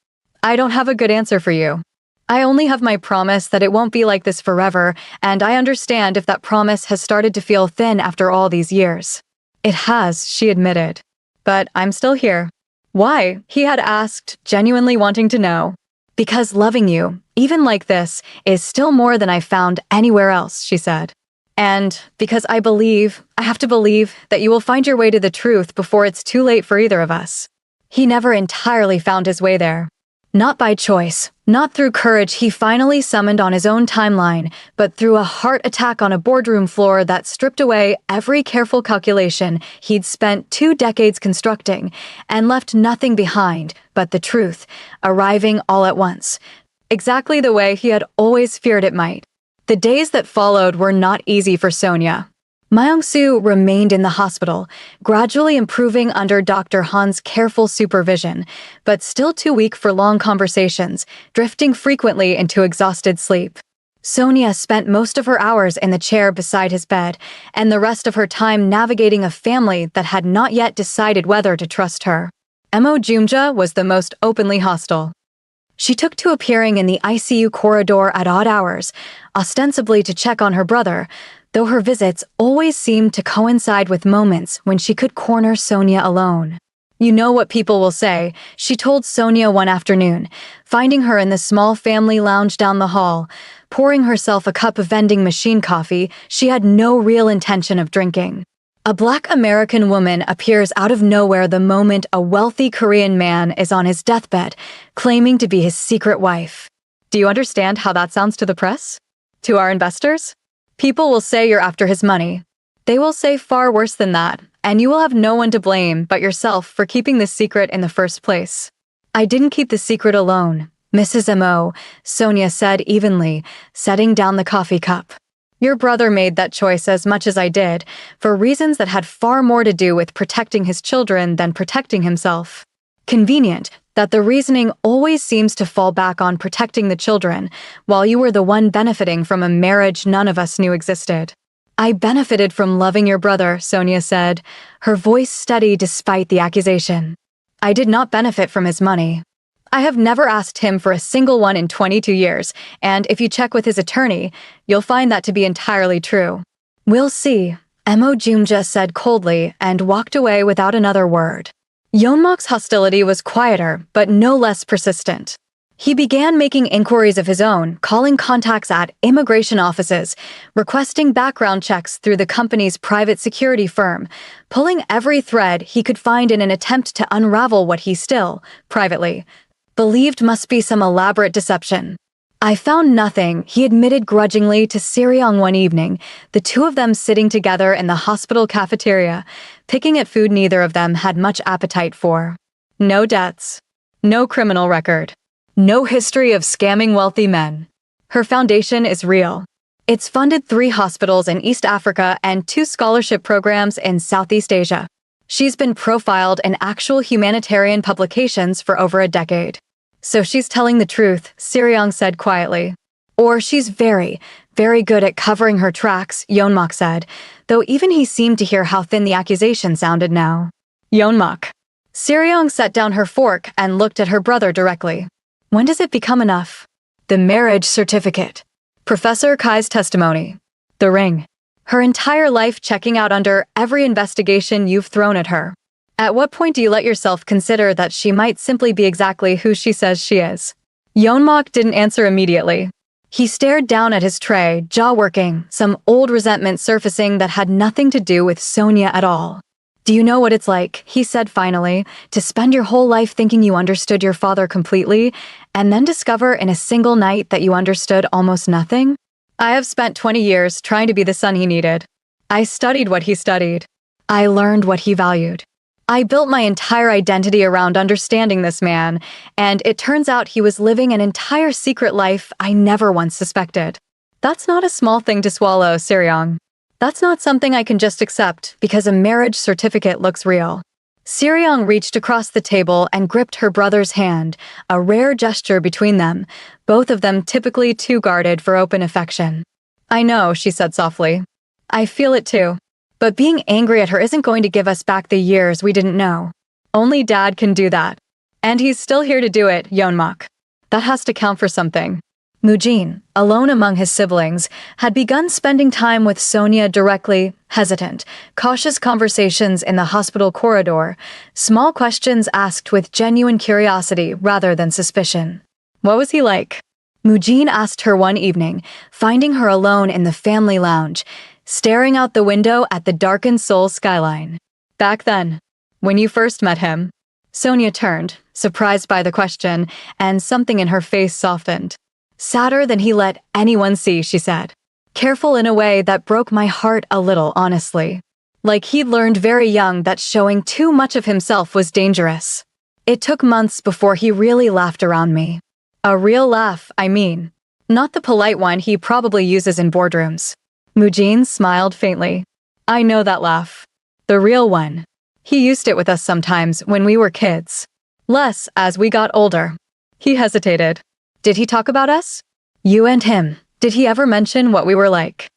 I don't have a good answer for you. I only have my promise that it won't be like this forever, and I understand if that promise has started to feel thin after all these years. It has, she admitted. But I'm still here. Why? He had asked, genuinely wanting to know. Because loving you, even like this, is still more than I've found anywhere else, she said. And because I have to believe, that you will find your way to the truth before it's too late for either of us. He never entirely found his way there. Not by choice, not through courage he finally summoned on his own timeline, but through a heart attack on a boardroom floor that stripped away every careful calculation he'd spent 2 decades constructing and left nothing behind but the truth, arriving all at once, exactly the way he had always feared it might. The days that followed were not easy for Sonia. Myung-soo remained in the hospital, gradually improving under Dr. Han's careful supervision, but still too weak for long conversations, drifting frequently into exhausted sleep. Sonia spent most of her hours in the chair beside his bed, and the rest of her time navigating a family that had not yet decided whether to trust her. Emo Jumja was the most openly hostile. She took to appearing in the ICU corridor at odd hours, ostensibly to check on her brother, though her visits always seemed to coincide with moments when she could corner Sonia alone. "You know what people will say," she told Sonia one afternoon, finding her in the small family lounge down the hall, pouring herself a cup of vending machine coffee she had no real intention of drinking. A Black American woman appears out of nowhere the moment a wealthy Korean man is on his deathbed, claiming to be his secret wife. Do you understand how that sounds to the press? To our investors? People will say you're after his money. They will say far worse than that, and you will have no one to blame but yourself for keeping this secret in the first place. "I didn't keep the secret alone, Mrs. M.O., Sonia said evenly, setting down the coffee cup. "Your brother made that choice as much as I did, for reasons that had far more to do with protecting his children than protecting himself. Convenient that the reasoning always seems to fall back on protecting the children, while you were the one benefiting from a marriage none of us knew existed." "I benefited from loving your brother," Sonia said, her voice steady despite the accusation. "I did not benefit from his money. I have never asked him for a single one in 22 years, and if you check with his attorney, you'll find that to be entirely true." "We'll see," Emo Jumja said coldly and walked away without another word. Yeonmok's hostility was quieter, but no less persistent. He began making inquiries of his own, calling contacts at immigration offices, requesting background checks through the company's private security firm, pulling every thread he could find in an attempt to unravel what he still, privately, believed must be some elaborate deception. "I found nothing," he admitted grudgingly to Siriong one evening, the two of them sitting together in the hospital cafeteria, picking at food neither of them had much appetite for. "No debts. No criminal record. No history of scamming wealthy men. Her foundation is real. It's funded 3 hospitals in East Africa and 2 scholarship programs in Southeast Asia. She's been profiled in actual humanitarian publications for over a decade." "So she's telling the truth," Siriong said quietly. "Or she's very, very good at covering her tracks," Yeonmok said, though even he seemed to hear how thin the accusation sounded now. "Yeonmok." Siriong set down her fork and looked at her brother directly. "When does it become enough?" "The marriage certificate. Professor Kai's testimony. The ring. Her entire life checking out under every investigation you've thrown at her. At what point do you let yourself consider that she might simply be exactly who she says she is?" Yeonmok didn't answer immediately. He stared down at his tray, jaw working, some old resentment surfacing that had nothing to do with Sonia at all. "Do you know what it's like," he said finally, "to spend your whole life thinking you understood your father completely, and then discover in a single night that you understood almost nothing? I have spent 20 years trying to be the son he needed. I studied what he studied. I learned what he valued. I built my entire identity around understanding this man, and it turns out he was living an entire secret life I never once suspected. That's not a small thing to swallow, Siriong. That's not something I can just accept because a marriage certificate looks real." Siriong reached across the table and gripped her brother's hand, a rare gesture between them, both of them typically too guarded for open affection. "I know," she said softly. "I feel it too. But being angry at her isn't going to give us back the years we didn't know. Only Dad can do that. And he's still here to do it, Yeonmok. That has to count for something." Mujin, alone among his siblings, had begun spending time with Sonia directly, hesitant, cautious conversations in the hospital corridor, small questions asked with genuine curiosity rather than suspicion. "What was he like?" Mujin asked her one evening, finding her alone in the family lounge, staring out the window at the darkened Seoul skyline. "Back then, when you first met him." Sonia turned, surprised by the question, and something in her face softened. "Sadder than he let anyone see," she said. "Careful in a way that broke my heart a little, honestly. Like he'd learned very young that showing too much of himself was dangerous. It took months before he really laughed around me. A real laugh, I mean. Not the polite one he probably uses in boardrooms." Mujin smiled faintly. "I know that laugh. The real one. He used it with us sometimes when we were kids. Less as we got older." He hesitated. "Did he talk about us?" "You and him," Did he ever mention what we were like?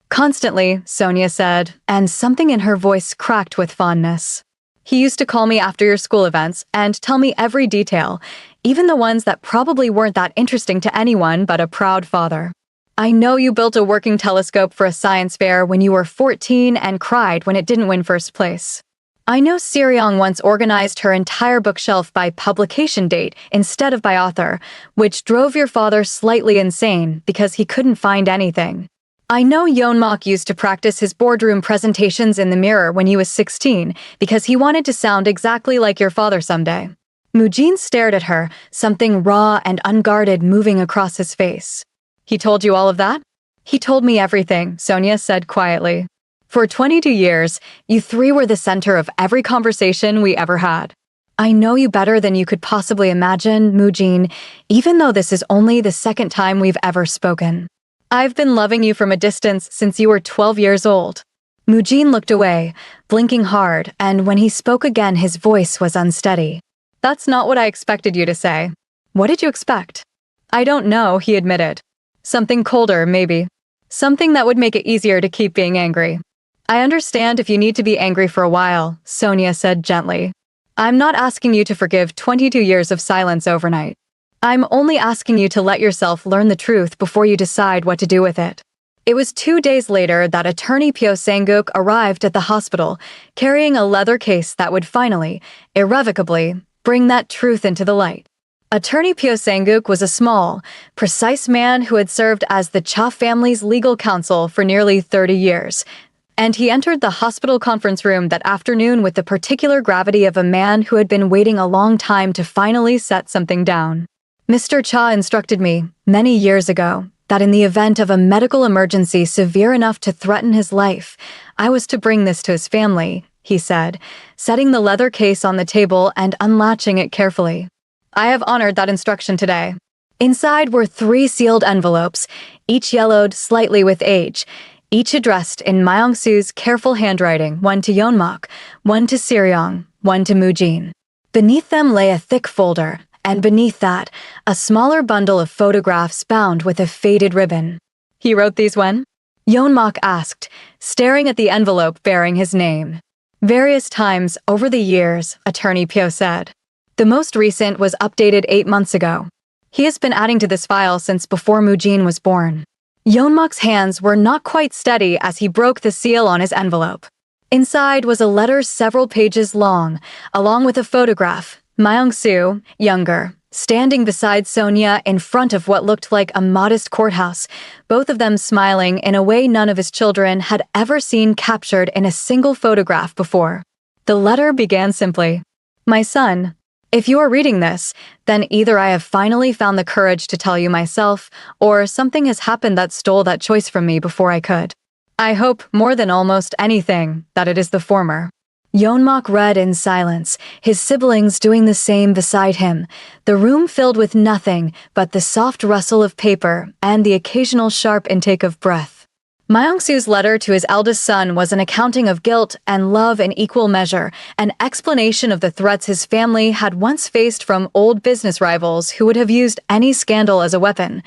Constantly, Sonia said, and something in her voice cracked with fondness. He used to call me after your school events and tell me every detail, even the ones that probably weren't that interesting to anyone but a proud father. I know you built a working telescope for a science fair when you were 14 and cried when it didn't win first place. I know Siriong once organized her entire bookshelf by publication date instead of by author, which drove your father slightly insane because he couldn't find anything. I know Yeonmok used to practice his boardroom presentations in the mirror when he was 16 because he wanted to sound exactly like your father someday. Mujin stared at her, something raw and unguarded moving across his face. He told you all of that? He told me everything, Sonia said quietly. For 22 years, you three were the center of every conversation we ever had. I know you better than you could possibly imagine, Mujin, even though this is only the second time we've ever spoken. I've been loving you from a distance since you were 12 years old. Mujin looked away, blinking hard, and when he spoke again his voice was unsteady. That's not what I expected you to say. What did you expect? I don't know, he admitted. Something colder, maybe. Something that would make it easier to keep being angry. I understand if you need to be angry for a while, Sonia said gently. I'm not asking you to forgive 22 years of silence overnight. I'm only asking you to let yourself learn the truth before you decide what to do with it. It was 2 days later that attorney Pyo Sang-guk arrived at the hospital, carrying a leather case that would finally, irrevocably, bring that truth into the light. Attorney Pyo Sang-guk was a small, precise man who had served as the Cha family's legal counsel for nearly 30 years, and he entered the hospital conference room that afternoon with the particular gravity of a man who had been waiting a long time to finally set something down. Mr. Cha instructed me, many years ago, that in the event of a medical emergency severe enough to threaten his life, I was to bring this to his family, he said, setting the leather case on the table and unlatching it carefully. I have honored that instruction today. Inside were 3 sealed envelopes, each yellowed slightly with age, each addressed in Myeong-soo's careful handwriting, one to Yeonmok, one to Siriong, one to Mujin. Beneath them lay a thick folder, and beneath that, a smaller bundle of photographs bound with a faded ribbon. He wrote these when? Yeonmok asked, staring at the envelope bearing his name. Various times over the years, Attorney Pyo said. The most recent was updated 8 months ago. He has been adding to this file since before Mujin was born. Yeonmok's hands were not quite steady as he broke the seal on his envelope. Inside was a letter several pages long, along with a photograph, Myeong-soo, younger, standing beside Sonia in front of what looked like a modest courthouse, both of them smiling in a way none of his children had ever seen captured in a single photograph before. The letter began simply, My son, if you are reading this, then either I have finally found the courage to tell you myself, or something has happened that stole that choice from me before I could. I hope, more than almost anything, that it is the former. Yeonmok read in silence, his siblings doing the same beside him, the room filled with nothing but the soft rustle of paper and the occasional sharp intake of breath. Myeong-soo's letter to his eldest son was an accounting of guilt and love in equal measure, an explanation of the threats his family had once faced from old business rivals who would have used any scandal as a weapon,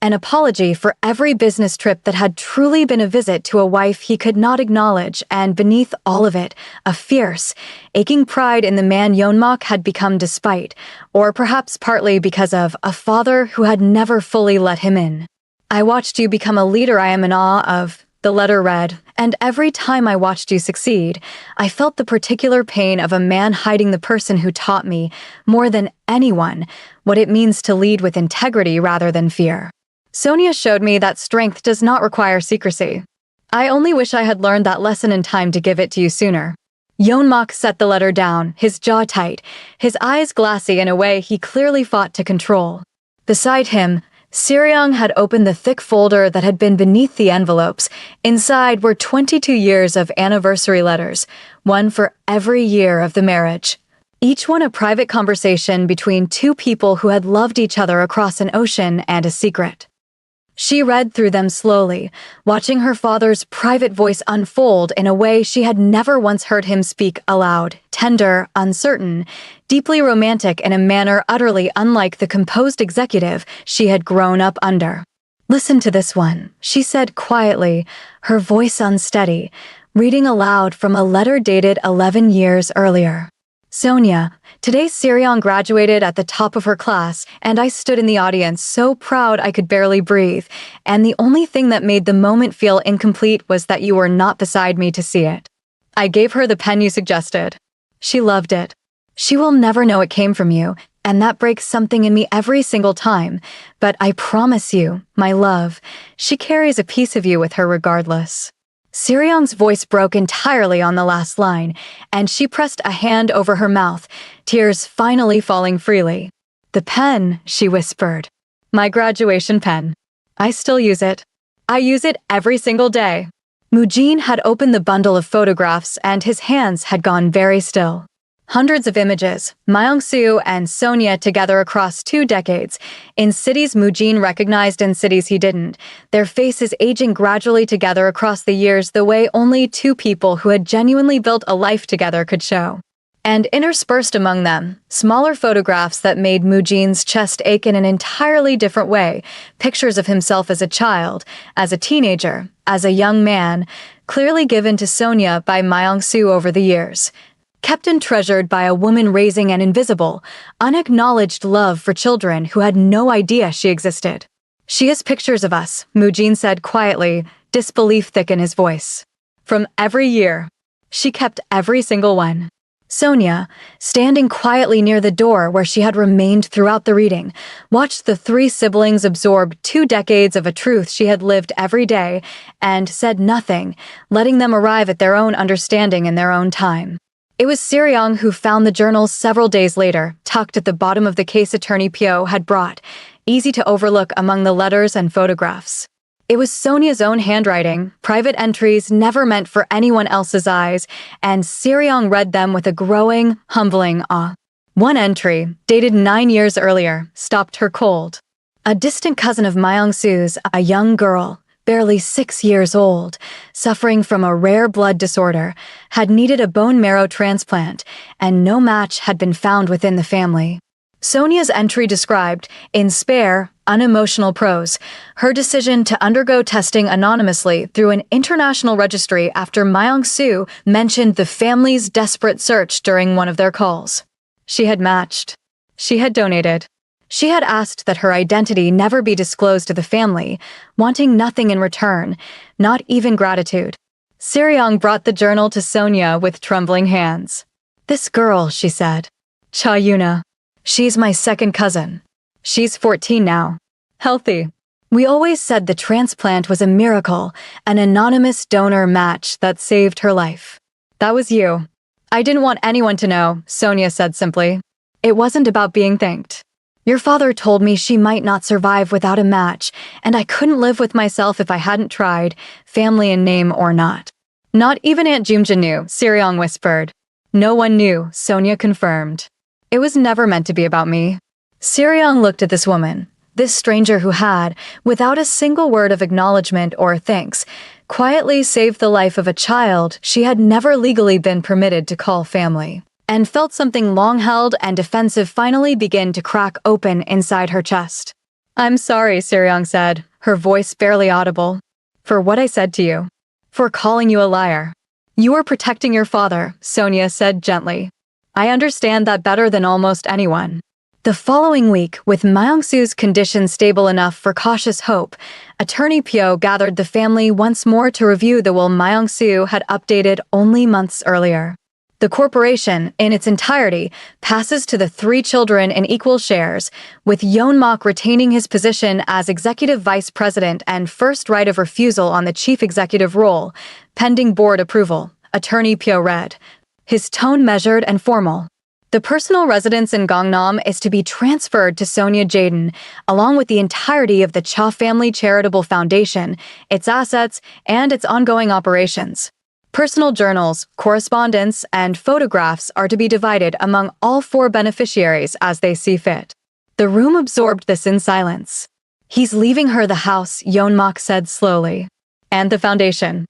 an apology for every business trip that had truly been a visit to a wife he could not acknowledge, and beneath all of it, a fierce, aching pride in the man Yeonmok had become despite, or perhaps partly because of, a father who had never fully let him in. I watched you become a leader I am in awe of, the letter read, and every time I watched you succeed, I felt the particular pain of a man hiding the person who taught me, more than anyone, what it means to lead with integrity rather than fear. Sonia showed me that strength does not require secrecy. I only wish I had learned that lesson in time to give it to you sooner. Yeonmok set the letter down, his jaw tight, his eyes glassy in a way he clearly fought to control. Beside him, Siriong had opened the thick folder that had been beneath the envelopes. Inside were 22 years of anniversary letters, one for every year of the marriage. Each one a private conversation between 2 people who had loved each other across an ocean and a secret. She read through them slowly, watching her father's private voice unfold in a way she had never once heard him speak aloud, tender, uncertain, deeply romantic in a manner utterly unlike the composed executive she had grown up under. Listen to this one, she said quietly, her voice unsteady, reading aloud from a letter dated 11 years earlier. Sonia, today Sirion graduated at the top of her class, and I stood in the audience so proud I could barely breathe, and the only thing that made the moment feel incomplete was that you were not beside me to see it. I gave her the pen you suggested. She loved it. She will never know it came from you, and that breaks something in me every single time, but I promise you, my love, she carries a piece of you with her regardless. Siriong's voice broke entirely on the last line, and she pressed a hand over her mouth, tears finally falling freely. The pen, she whispered. My graduation pen. I still use it. I use it every single day. Mujin had opened the bundle of photographs and his hands had gone very still. Hundreds of images, Myung-soo and Sonia together across 2 decades, in cities Mujin recognized and cities he didn't, their faces aging gradually together across the years the way only 2 people who had genuinely built a life together could show. And interspersed among them, smaller photographs that made Mujin's chest ache in an entirely different way, pictures of himself as a child, as a teenager, as a young man, clearly given to Sonia by Myung-soo over the years. Kept and treasured by a woman raising an invisible, unacknowledged love for children who had no idea she existed. She has pictures of us, Mujin said quietly, disbelief thick in his voice. From every year. She kept every single one. Sonia, standing quietly near the door where she had remained throughout the reading, watched the 3 siblings absorb 2 decades of a truth she had lived every day, and said nothing, letting them arrive at their own understanding in their own time. It was Siriong who found the journals several days later, tucked at the bottom of the case attorney Pyo had brought, easy to overlook among the letters and photographs. It was Sonia's own handwriting, private entries never meant for anyone else's eyes, and Siriong read them with a growing, humbling awe. One entry, dated 9 years earlier, stopped her cold. A distant cousin of Myung-soo's, a young girl, barely 6 years old, suffering from a rare blood disorder, had needed a bone marrow transplant, and no match had been found within the family. Sonia's entry described, in spare, unemotional prose, her decision to undergo testing anonymously through an international registry after Myung-soo mentioned the family's desperate search during one of their calls. She had matched. She had donated. She had asked that her identity never be disclosed to the family, wanting nothing in return, not even gratitude. Siriong brought the journal to Sonia with trembling hands. This girl, she said. Cha Yuna. She's my second cousin. She's 14 now. Healthy. We always said the transplant was a miracle, an anonymous donor match that saved her life. That was you. I didn't want anyone to know, Sonia said simply. It wasn't about being thanked. Your father told me she might not survive without a match, and I couldn't live with myself if I hadn't tried, family in name or not. Not even Aunt Jumja knew, Siriong whispered. No one knew, Sonia confirmed. It was never meant to be about me. Siriong looked at this woman, this stranger who had, without a single word of acknowledgement or thanks, quietly saved the life of a child she had never legally been permitted to call family, and felt something long-held and defensive finally begin to crack open inside her chest. I'm sorry, Siriong said, her voice barely audible, for what I said to you. For calling you a liar. You were protecting your father, Sonia said gently. I understand that better than almost anyone. The following week, with Myung-soo's condition stable enough for cautious hope, Attorney Pyo gathered the family once more to review the will Myung-soo had updated only months earlier. The corporation, in its entirety, passes to the 3 children in equal shares, with Yeonmak retaining his position as executive vice president and first right of refusal on the chief executive role, pending board approval, Attorney Pyo read, his tone measured and formal. The personal residence in Gangnam is to be transferred to Sonia Jaden, along with the entirety of the Cha Family Charitable Foundation, its assets, and its ongoing operations. Personal journals, correspondence, and photographs are to be divided among all 4 beneficiaries as they see fit. The room absorbed this in silence. He's leaving her the house, Yeonmak said slowly. And the foundation.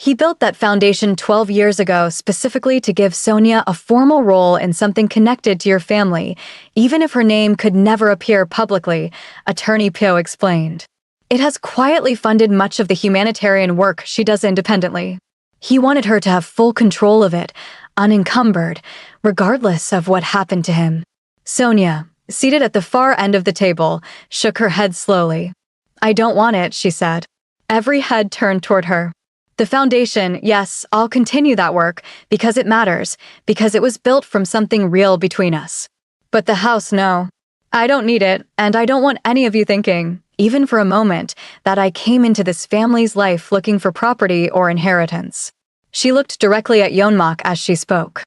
He built that foundation 12 years ago specifically to give Sonia a formal role in something connected to your family, even if her name could never appear publicly, Attorney Pyo explained. It has quietly funded much of the humanitarian work she does independently. He wanted her to have full control of it, unencumbered, regardless of what happened to him. Sonia, seated at the far end of the table, shook her head slowly. I don't want it, she said. Every head turned toward her. The foundation, yes, I'll continue that work, because it matters, because it was built from something real between us. But the house, no. I don't need it, and I don't want any of you thinking, even for a moment, that I came into this family's life looking for property or inheritance. She looked directly at Yeonmak as she spoke.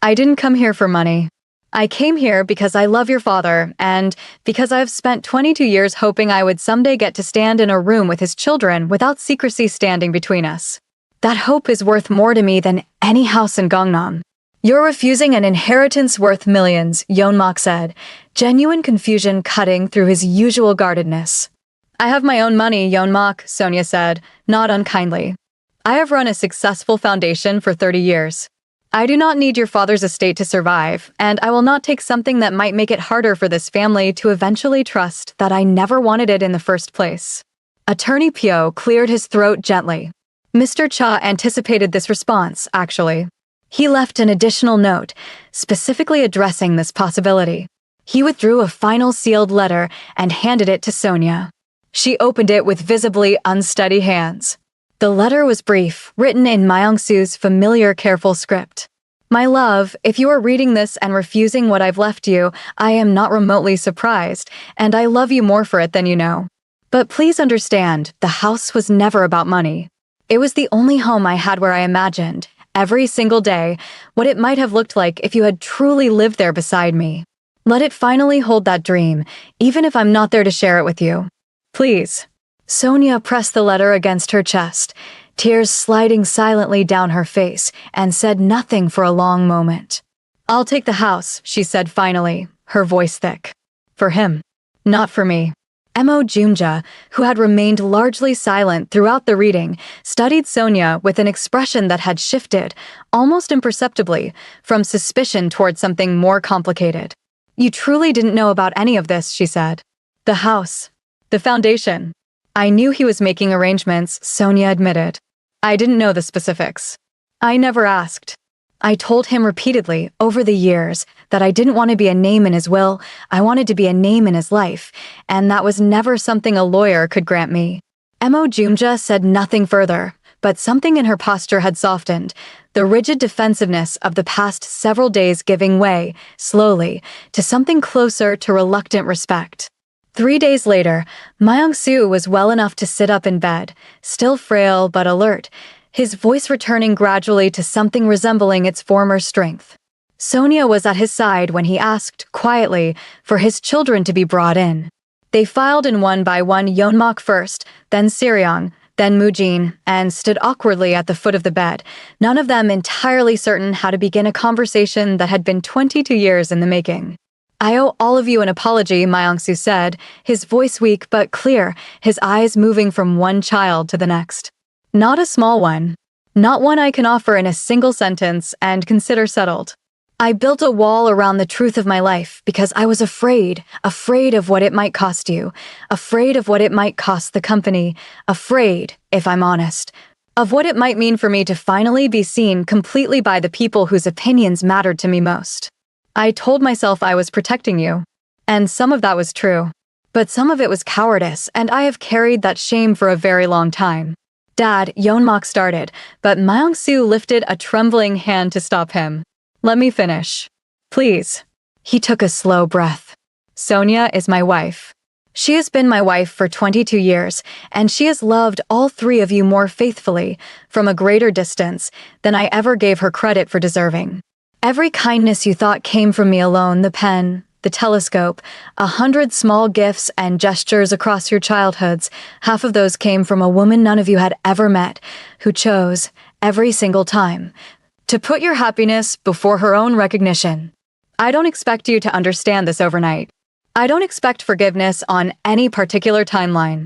I didn't come here for money. I came here because I love your father, and because I've spent 22 years hoping I would someday get to stand in a room with his children without secrecy standing between us. That hope is worth more to me than any house in Gangnam. You're refusing an inheritance worth millions, Yeonmak said, genuine confusion cutting through his usual guardedness. I have my own money, Yeonmak, Sonia said, not unkindly. I have run a successful foundation for 30 years. I do not need your father's estate to survive, and I will not take something that might make it harder for this family to eventually trust that I never wanted it in the first place. Attorney Pyo cleared his throat gently. Mr. Cha anticipated this response, actually. He left an additional note, specifically addressing this possibility. He withdrew a final sealed letter and handed it to Sonia. She opened it with visibly unsteady hands. The letter was brief, written in Myung-soo's familiar careful script. My love, if you are reading this and refusing what I've left you, I am not remotely surprised, and I love you more for it than you know. But please understand, the house was never about money. It was the only home I had where I imagined, every single day, what it might have looked like if you had truly lived there beside me. Let it finally hold that dream, even if I'm not there to share it with you. Please. Sonia pressed the letter against her chest, tears sliding silently down her face, and said nothing for a long moment. I'll take the house, she said finally, her voice thick. For him. Not for me. Mo Jumja, who had remained largely silent throughout the reading, studied Sonia with an expression that had shifted, almost imperceptibly, from suspicion toward something more complicated. You truly didn't know about any of this, she said. The house. The foundation. I knew he was making arrangements, Sonia admitted. I didn't know the specifics. I never asked. I told him repeatedly, over the years, that I didn't want to be a name in his will, I wanted to be a name in his life, and that was never something a lawyer could grant me. Mo Jumja said nothing further, but something in her posture had softened, the rigid defensiveness of the past several days giving way, slowly, to something closer to reluctant respect. 3 days later, Myung-soo was well enough to sit up in bed, still frail but alert, his voice returning gradually to something resembling its former strength. Sonia was at his side when he asked, quietly, for his children to be brought in. They filed in one by one, Yeonmak first, then Siriang, then Mujin, and stood awkwardly at the foot of the bed, none of them entirely certain how to begin a conversation that had been 22 years in the making. I owe all of you an apology, Myung-soo said, his voice weak but clear, his eyes moving from one child to the next. Not a small one. Not one I can offer in a single sentence and consider settled. I built a wall around the truth of my life because I was afraid of what it might cost you, afraid of what it might cost the company, afraid, if I'm honest, of what it might mean for me to finally be seen completely by the people whose opinions mattered to me most. I told myself I was protecting you, and some of that was true, but some of it was cowardice, and I have carried that shame for a very long time. Dad, Yeonmak started, but Myung-soo lifted a trembling hand to stop him. Let me finish. Please. He took a slow breath. Sonia is my wife. She has been my wife for 22 years, and she has loved all three of you more faithfully, from a greater distance, than I ever gave her credit for deserving. Every kindness you thought came from me alone, the pen, the telescope, 100 small gifts and gestures across your childhoods, half of those came from a woman none of you had ever met, who chose, every single time, to put your happiness before her own recognition. I don't expect you to understand this overnight. I don't expect forgiveness on any particular timeline.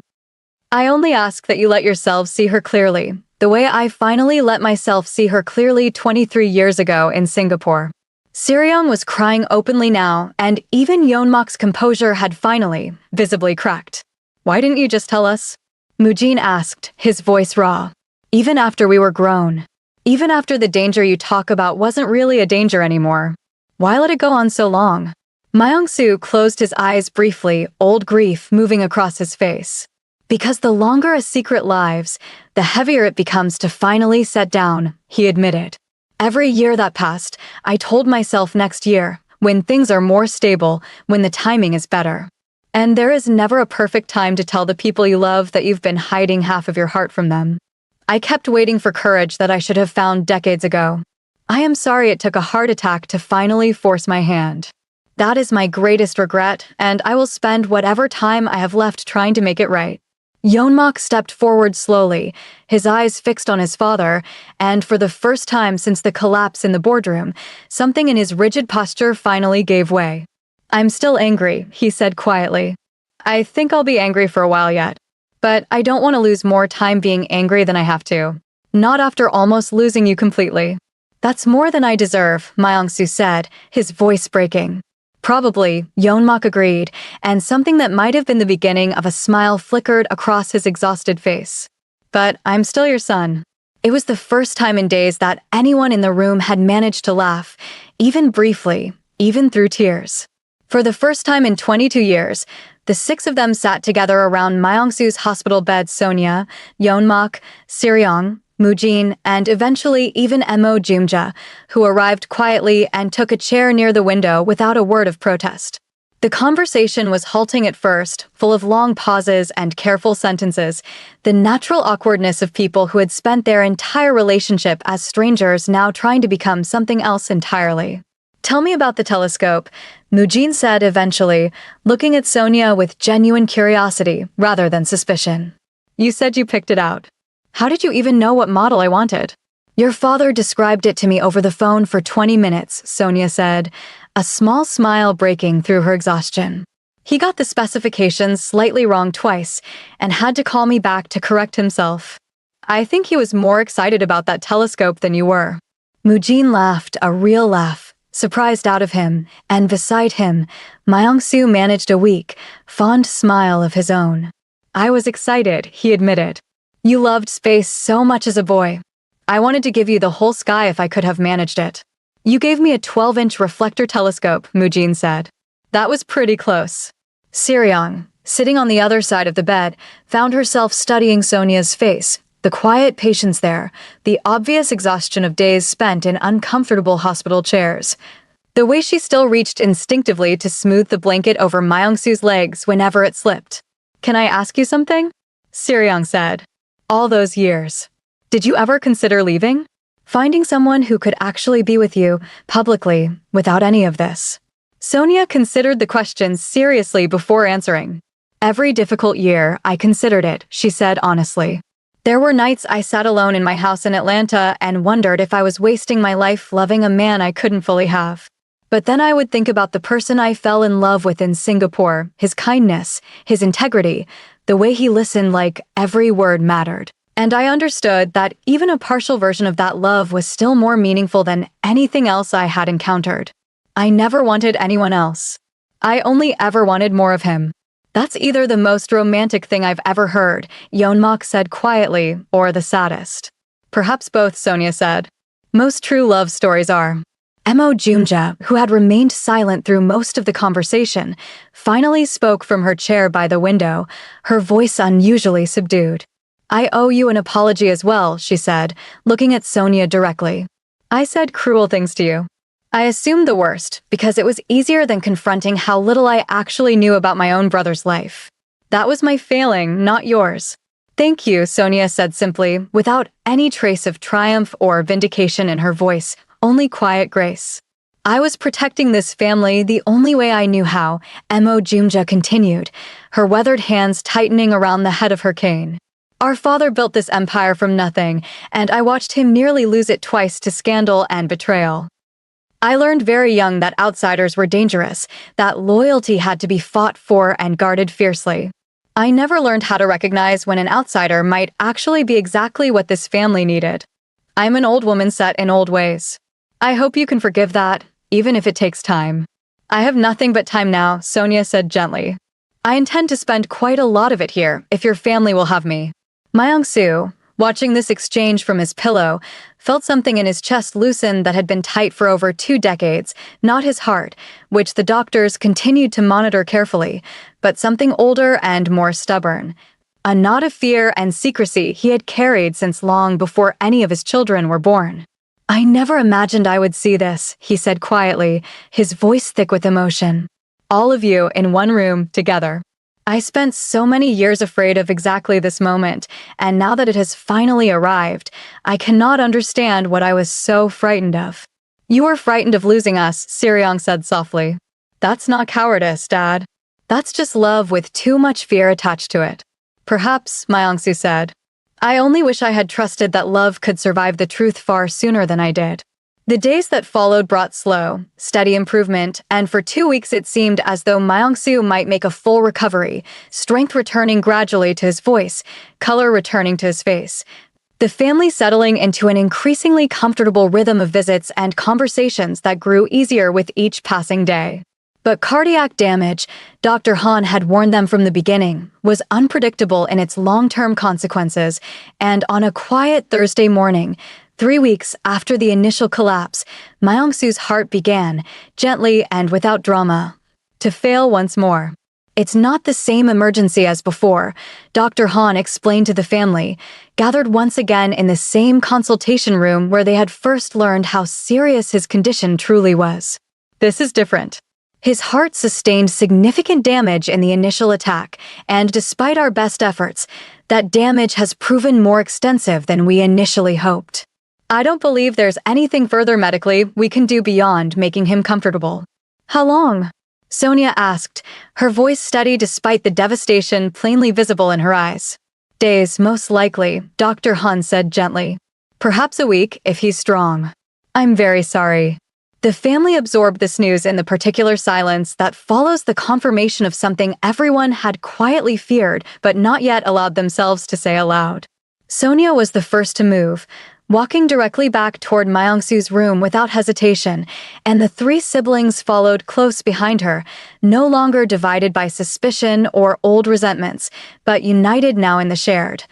I only ask that you let yourselves see her clearly, the way I finally let myself see her clearly 23 years ago in Singapore. Siriang was crying openly now, and even Yeonmak's composure had finally, visibly cracked. Why didn't you just tell us? Mujin asked, his voice raw. Even after we were grown. Even after the danger you talk about wasn't really a danger anymore. Why let it go on so long? Myung-soo closed his eyes briefly, old grief moving across his face. Because the longer a secret lives, the heavier it becomes to finally set down, he admitted. Every year that passed, I told myself next year, when things are more stable, when the timing is better. And there is never a perfect time to tell the people you love that you've been hiding half of your heart from them. I kept waiting for courage that I should have found decades ago. I am sorry it took a heart attack to finally force my hand. That is my greatest regret, and I will spend whatever time I have left trying to make it right. Yeonmak stepped forward slowly, his eyes fixed on his father, and for the first time since the collapse in the boardroom, something in his rigid posture finally gave way. I'm still angry, he said quietly. I think I'll be angry for a while yet. But I don't want to lose more time being angry than I have to. Not after almost losing you completely. That's more than I deserve, Myung-soo said, his voice breaking. Probably, Yeonmak agreed, and something that might have been the beginning of a smile flickered across his exhausted face. But I'm still your son. It was the first time in days that anyone in the room had managed to laugh, even briefly, even through tears. For the first time in 22 years, the six of them sat together around Myung-soo's hospital bed. Sonia, Yeonmak, Siriong, Mujin, and eventually even Mo Jumja, who arrived quietly and took a chair near the window without a word of protest. The conversation was halting at first, full of long pauses and careful sentences, the natural awkwardness of people who had spent their entire relationship as strangers now trying to become something else entirely. Tell me about the telescope, Mujin said eventually, looking at Sonia with genuine curiosity rather than suspicion. You said you picked it out. How did you even know what model I wanted? Your father described it to me over the phone for 20 minutes, Sonia said, a small smile breaking through her exhaustion. He got the specifications slightly wrong twice and had to call me back to correct himself. I think he was more excited about that telescope than you were. Mujin laughed, a real laugh, surprised out of him, and beside him, Myung-soo managed a weak, fond smile of his own. I was excited, he admitted. You loved space so much as a boy. I wanted to give you the whole sky if I could have managed it. You gave me a 12-inch reflector telescope, Mujin said. That was pretty close. Siriong, sitting on the other side of the bed, found herself studying Sonia's face, the quiet patience there, the obvious exhaustion of days spent in uncomfortable hospital chairs. The way she still reached instinctively to smooth the blanket over Myung-soo's legs whenever it slipped. Can I ask you something? Siriong said. All those years. Did you ever consider leaving? Finding someone who could actually be with you, publicly, without any of this? Sonia considered the question seriously before answering. Every difficult year, I considered it, she said honestly. There were nights I sat alone in my house in Atlanta and wondered if I was wasting my life loving a man I couldn't fully have. But then I would think about the person I fell in love with in Singapore, his kindness, his integrity, the way he listened like every word mattered. And I understood that even a partial version of that love was still more meaningful than anything else I had encountered. I never wanted anyone else. I only ever wanted more of him. That's either the most romantic thing I've ever heard, Yeonmak said quietly, or the saddest. Perhaps both, Sonia said. Most true love stories are. Mo Jumja, who had remained silent through most of the conversation, finally spoke from her chair by the window, her voice unusually subdued. I owe you an apology as well, she said, looking at Sonia directly. I said cruel things to you. I assumed the worst, because it was easier than confronting how little I actually knew about my own brother's life. That was my failing, not yours. Thank you, Sonia said simply, without any trace of triumph or vindication in her voice, only quiet grace. I was protecting this family the only way I knew how, Mo Jumja continued, her weathered hands tightening around the head of her cane. Our father built this empire from nothing, and I watched him nearly lose it twice to scandal and betrayal. I learned very young that outsiders were dangerous, that loyalty had to be fought for and guarded fiercely. I never learned how to recognize when an outsider might actually be exactly what this family needed. I'm an old woman set in old ways. I hope you can forgive that, even if it takes time. I have nothing but time now, Sonia said gently. I intend to spend quite a lot of it here, if your family will have me. Myung-soo, watching this exchange from his pillow, felt something in his chest loosen that had been tight for over 2 decades, not his heart, which the doctors continued to monitor carefully, but something older and more stubborn. A knot of fear and secrecy he had carried since long before any of his children were born. "I never imagined I would see this," he said quietly, his voice thick with emotion. "All of you in one room together. I spent so many years afraid of exactly this moment, and now that it has finally arrived, I cannot understand what I was so frightened of." "You were frightened of losing us," Siriong said softly. "That's not cowardice, Dad. That's just love with too much fear attached to it." "Perhaps," Myung-soo said. "I only wish I had trusted that love could survive the truth far sooner than I did." The days that followed brought slow, steady improvement, and for 2 weeks it seemed as though Myung-soo might make a full recovery, strength returning gradually to his voice, color returning to his face. The family settling into an increasingly comfortable rhythm of visits and conversations that grew easier with each passing day. But cardiac damage, Dr. Han had warned them from the beginning, was unpredictable in its long-term consequences, and on a quiet Thursday morning, 3 weeks after the initial collapse, Myung-soo's heart began, gently and without drama, to fail once more. "It's not the same emergency as before," Dr. Han explained to the family, gathered once again in the same consultation room where they had first learned how serious his condition truly was. "This is different. His heart sustained significant damage in the initial attack, and despite our best efforts, that damage has proven more extensive than we initially hoped. I don't believe there's anything further medically we can do beyond making him comfortable." "How long?" Sonia asked, her voice steady despite the devastation plainly visible in her eyes. "Days, most likely," Dr. Han said gently. "Perhaps a week, if he's strong." "I'm very sorry." The family absorbed this news in the particular silence that follows the confirmation of something everyone had quietly feared but not yet allowed themselves to say aloud. Sonia was the first to move, walking directly back toward Myung-soo's room without hesitation, and the 3 siblings followed close behind her, no longer divided by suspicion or old resentments, but united now in the shared,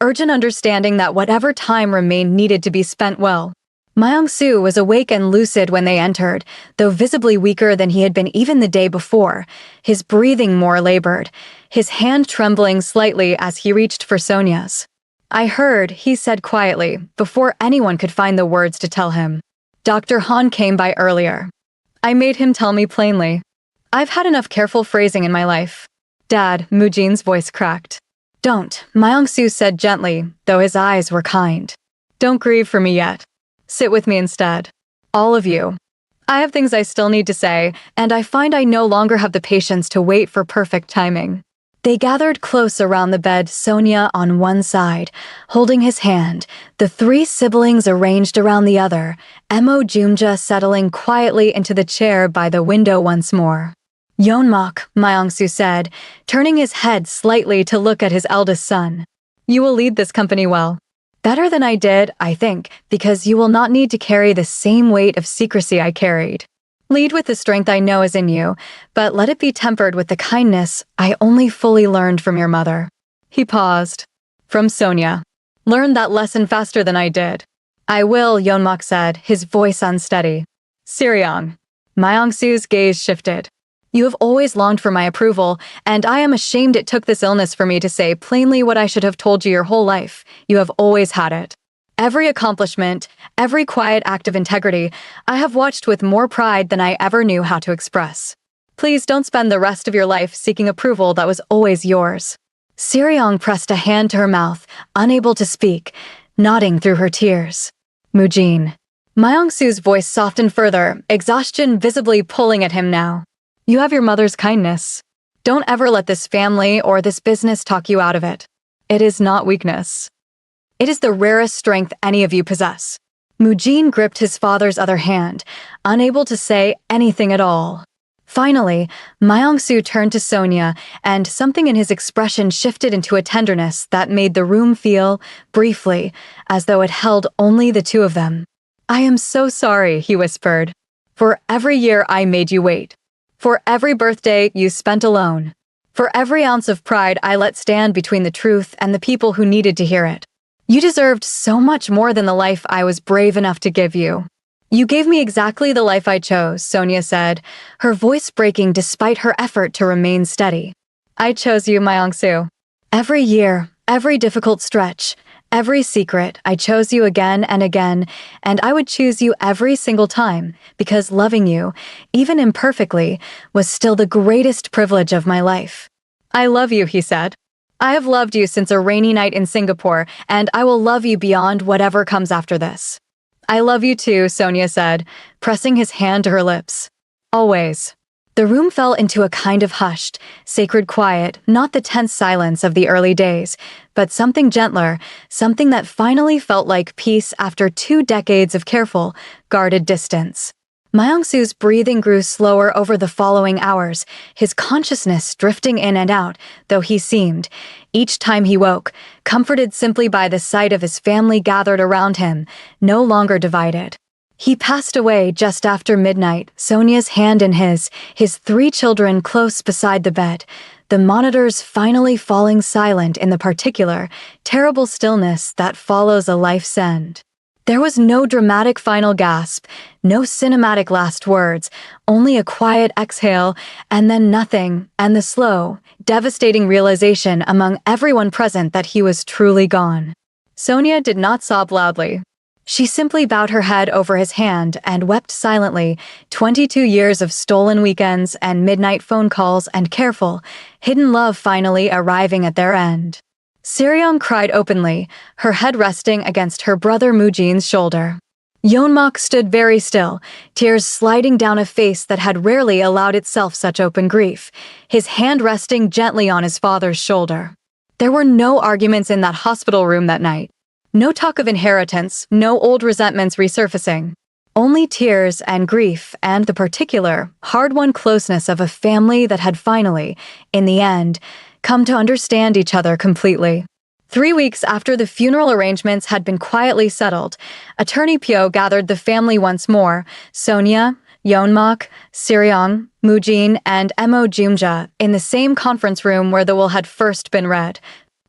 urgent understanding that whatever time remained needed to be spent well. Myung-soo was awake and lucid when they entered, though visibly weaker than he had been even the day before, his breathing more labored, his hand trembling slightly as he reached for Sonia's. "I heard," he said quietly, before anyone could find the words to tell him. "Dr. Han came by earlier. I made him tell me plainly. I've had enough careful phrasing in my life." "Dad," Mujin's voice cracked. "Don't," Myung-soo said gently, though his eyes were kind. "Don't grieve for me yet. Sit with me instead. All of you. I have things I still need to say, and I find I no longer have the patience to wait for perfect timing." They gathered close around the bed, Sonia on one side, holding his hand, the 3 siblings arranged around the other, Emo Jumja settling quietly into the chair by the window once more. "Yeonmok," Myung-soo said, turning his head slightly to look at his eldest son. "You will lead this company well. Better than I did, I think, because you will not need to carry the same weight of secrecy I carried. Lead with the strength I know is in you, but let it be tempered with the kindness I only fully learned from your mother." He paused. "From Sonia. Learned that lesson faster than I did." "I will," Yeonmok said, his voice unsteady. "Siriong." Myung-soo's gaze shifted. "You have always longed for my approval, and I am ashamed it took this illness for me to say plainly what I should have told you your whole life. You have always had it. Every accomplishment, every quiet act of integrity, I have watched with more pride than I ever knew how to express. Please don't spend the rest of your life seeking approval that was always yours." Siriong pressed a hand to her mouth, unable to speak, nodding through her tears. "Mujin." Myung-soo's voice softened further, exhaustion visibly pulling at him now. "You have your mother's kindness. Don't ever let this family or this business talk you out of it. It is not weakness. It is the rarest strength any of you possess." Mujin gripped his father's other hand, unable to say anything at all. Finally, Myung-soo turned to Sonia, and something in his expression shifted into a tenderness that made the room feel, briefly, as though it held only the 2 of them. "I am so sorry," he whispered. "For every year I made you wait. For every birthday you spent alone. For every ounce of pride I let stand between the truth and the people who needed to hear it. You deserved so much more than the life I was brave enough to give you. You gave me exactly the life I chose, Sonia said, her voice breaking despite her effort to remain steady. I chose you, Myung-soo. Every year, every difficult stretch, every secret, I chose you again and again, and I would choose you every single time, because loving you, even imperfectly, was still the greatest privilege of my life. I love you, he said. I have loved you since a rainy night in Singapore, and I will love you beyond whatever comes after this. I love you too, Sonia said, pressing his hand to her lips. Always. The room fell into a kind of hushed, sacred quiet, not the tense silence of the early days, but something gentler, something that finally felt like peace after 2 decades of careful, guarded distance. Myung-soo's breathing grew slower over the following hours, his consciousness drifting in and out, though he seemed, each time he woke, comforted simply by the sight of his family gathered around him, no longer divided. He passed away just after midnight, Sonia's hand in his 3 children close beside the bed, the monitors finally falling silent in the particular, terrible stillness that follows a life's end. There was no dramatic final gasp, no cinematic last words, only a quiet exhale, and then nothing, and the slow, devastating realization among everyone present that he was truly gone. Sonia did not sob loudly. She simply bowed her head over his hand and wept silently, 22 years of stolen weekends and midnight phone calls and careful, hidden love finally arriving at their end. Seryong cried openly, her head resting against her brother Moojin's shoulder. Yeonmak stood very still, tears sliding down a face that had rarely allowed itself such open grief, his hand resting gently on his father's shoulder. There were no arguments in that hospital room that night. No talk of inheritance, no old resentments resurfacing. Only tears and grief and the particular, hard-won closeness of a family that had finally, in the end, come to understand each other completely. 3 weeks after the funeral arrangements had been quietly settled, Attorney Pyo gathered the family once more, Sonia, Yeonmak, Seryong, Moojin, and Mo Jumja, in the same conference room where the will had first been read.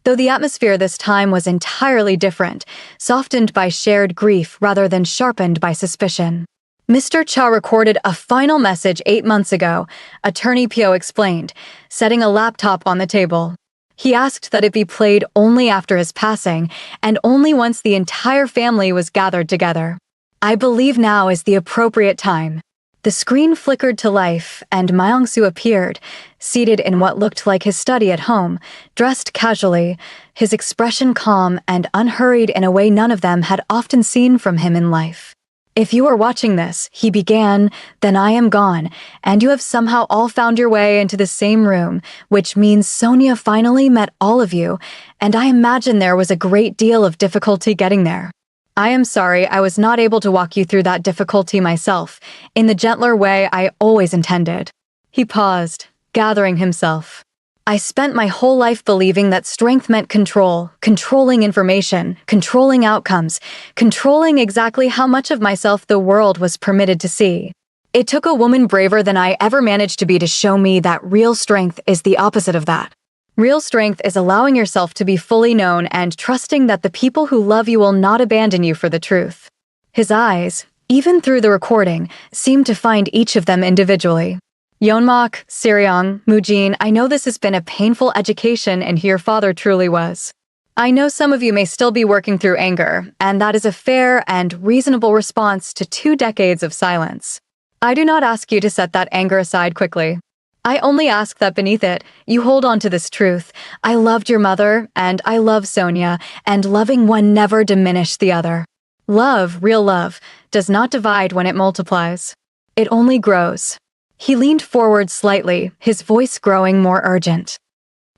Though the atmosphere this time was entirely different, softened by shared grief rather than sharpened by suspicion. Mr. Cha recorded a final message 8 months ago, Attorney Pyo explained, setting a laptop on the table. He asked that it be played only after his passing, and only once the entire family was gathered together. I believe now is the appropriate time. The screen flickered to life, and Myung-soo appeared, seated in what looked like his study at home, dressed casually, his expression calm and unhurried in a way none of them had often seen from him in life. If you are watching this, he began, then I am gone, and you have somehow all found your way into the same room, which means Sonia finally met all of you, and I imagine there was a great deal of difficulty getting there. I am sorry I was not able to walk you through that difficulty myself, in the gentler way I always intended. He paused, gathering himself. I spent my whole life believing that strength meant control, controlling information, controlling outcomes, controlling exactly how much of myself the world was permitted to see. It took a woman braver than I ever managed to be to show me that real strength is the opposite of that. Real strength is allowing yourself to be fully known and trusting that the people who love you will not abandon you for the truth. His eyes, even through the recording, seemed to find each of them individually. Yeonmak, Seryong, Moojin, I know this has been a painful education and your father truly was. I know some of you may still be working through anger, and that is a fair and reasonable response to 2 decades of silence. I do not ask you to set that anger aside quickly. I only ask that beneath it, you hold on to this truth. I loved your mother, and I love Sonia, and loving one never diminished the other. Love, real love, does not divide when it multiplies. It only grows. He leaned forward slightly, his voice growing more urgent.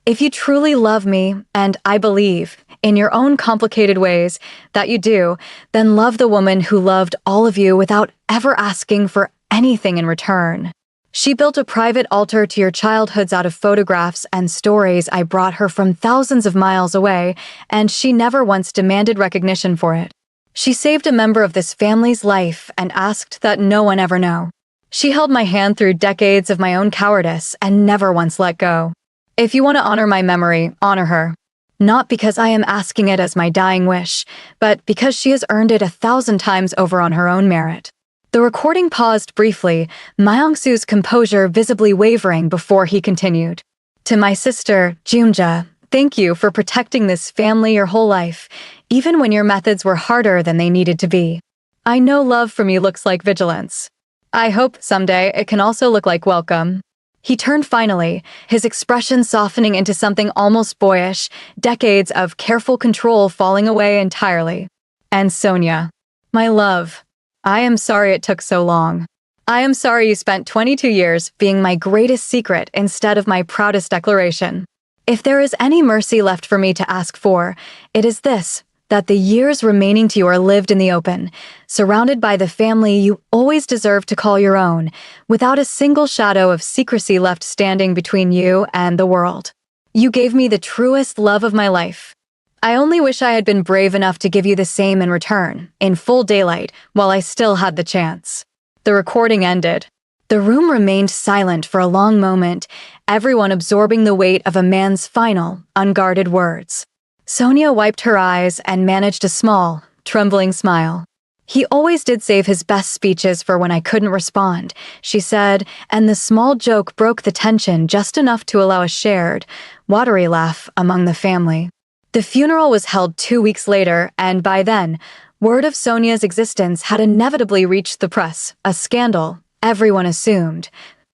If you truly love me, and I believe, in your own complicated ways, that you do, then love the woman who loved all of you without ever asking for anything in return. She built a private altar to your childhoods out of photographs and stories I brought her from thousands of miles away, and she never once demanded recognition for it. She saved a member of this family's life and asked that no one ever know. She held my hand through decades of my own cowardice and never once let go. If you want to honor my memory, honor her. Not because I am asking it as my dying wish, but because she has earned it 1,000 times over on her own merit. The recording paused briefly, Myung-soo's composure visibly wavering before he continued. To my sister, Junja, thank you for protecting this family your whole life, even when your methods were harder than they needed to be. I know love from you looks like vigilance. I hope someday it can also look like welcome. He turned finally, his expression softening into something almost boyish, decades of careful control falling away entirely. And Sonia, my love, I am sorry it took so long. I am sorry you spent 22 years being my greatest secret instead of my proudest declaration. If there is any mercy left for me to ask for, it is this, that the years remaining to you are lived in the open, surrounded by the family you always deserved to call your own, without a single shadow of secrecy left standing between you and the world. You gave me the truest love of my life. I only wish I had been brave enough to give you the same in return, in full daylight, while I still had the chance. The recording ended. The room remained silent for a long moment, everyone absorbing the weight of a man's final, unguarded words. Sonia wiped her eyes and managed a small, trembling smile. He always did save his best speeches for when I couldn't respond, she said, and the small joke broke the tension just enough to allow a shared, watery laugh among the family. The funeral was held 2 weeks later, and by then, word of Sonia's existence had inevitably reached the press, a scandal, everyone assumed,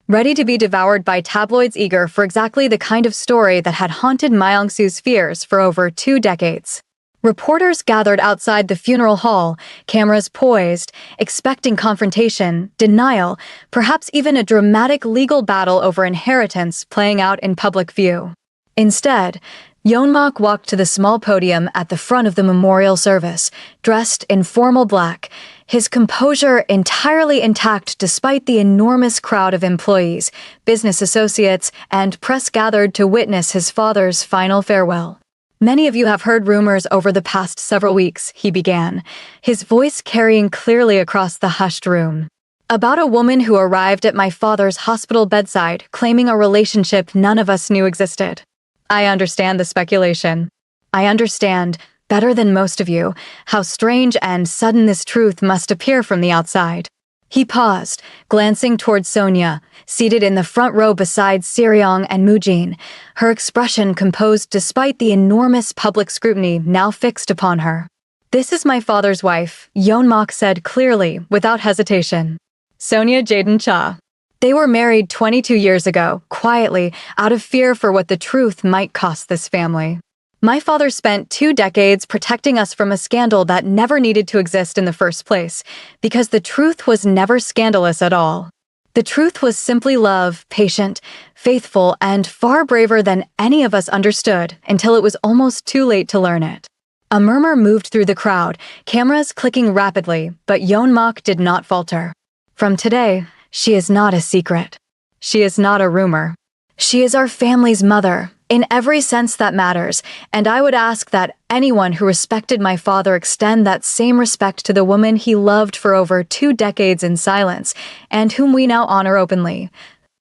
ready to be devoured by tabloids eager for exactly the kind of story that had haunted Myung-soo's fears for over 2 decades. Reporters gathered outside the funeral hall, cameras poised, expecting confrontation, denial, perhaps even a dramatic legal battle over inheritance playing out in public view. Instead, Yeonmak walked to the small podium at the front of the memorial service, dressed in formal black, his composure entirely intact despite the enormous crowd of employees, business associates, and press gathered to witness his father's final farewell. Many of you have heard rumors over the past several weeks, he began, his voice carrying clearly across the hushed room. About a woman who arrived at my father's hospital bedside claiming a relationship none of us knew existed. I understand the speculation. I understand, better than most of you, how strange and sudden this truth must appear from the outside. He paused, glancing toward Sonia, seated in the front row beside Seryong and Mujin, her expression composed despite the enormous public scrutiny now fixed upon her. This is my father's wife, Yeonmak said clearly, without hesitation. Sonia Jaden Cha. They were married 22 years ago, quietly, out of fear for what the truth might cost this family. My father spent 2 decades protecting us from a scandal that never needed to exist in the first place, because the truth was never scandalous at all. The truth was simply love, patient, faithful, and far braver than any of us understood until it was almost too late to learn it. A murmur moved through the crowd, cameras clicking rapidly, but Yeonmak did not falter. From today, she is not a secret. She is not a rumor. She is our family's mother, in every sense that matters, and I would ask that anyone who respected my father extend that same respect to the woman he loved for over 2 decades in silence, and whom we now honor openly,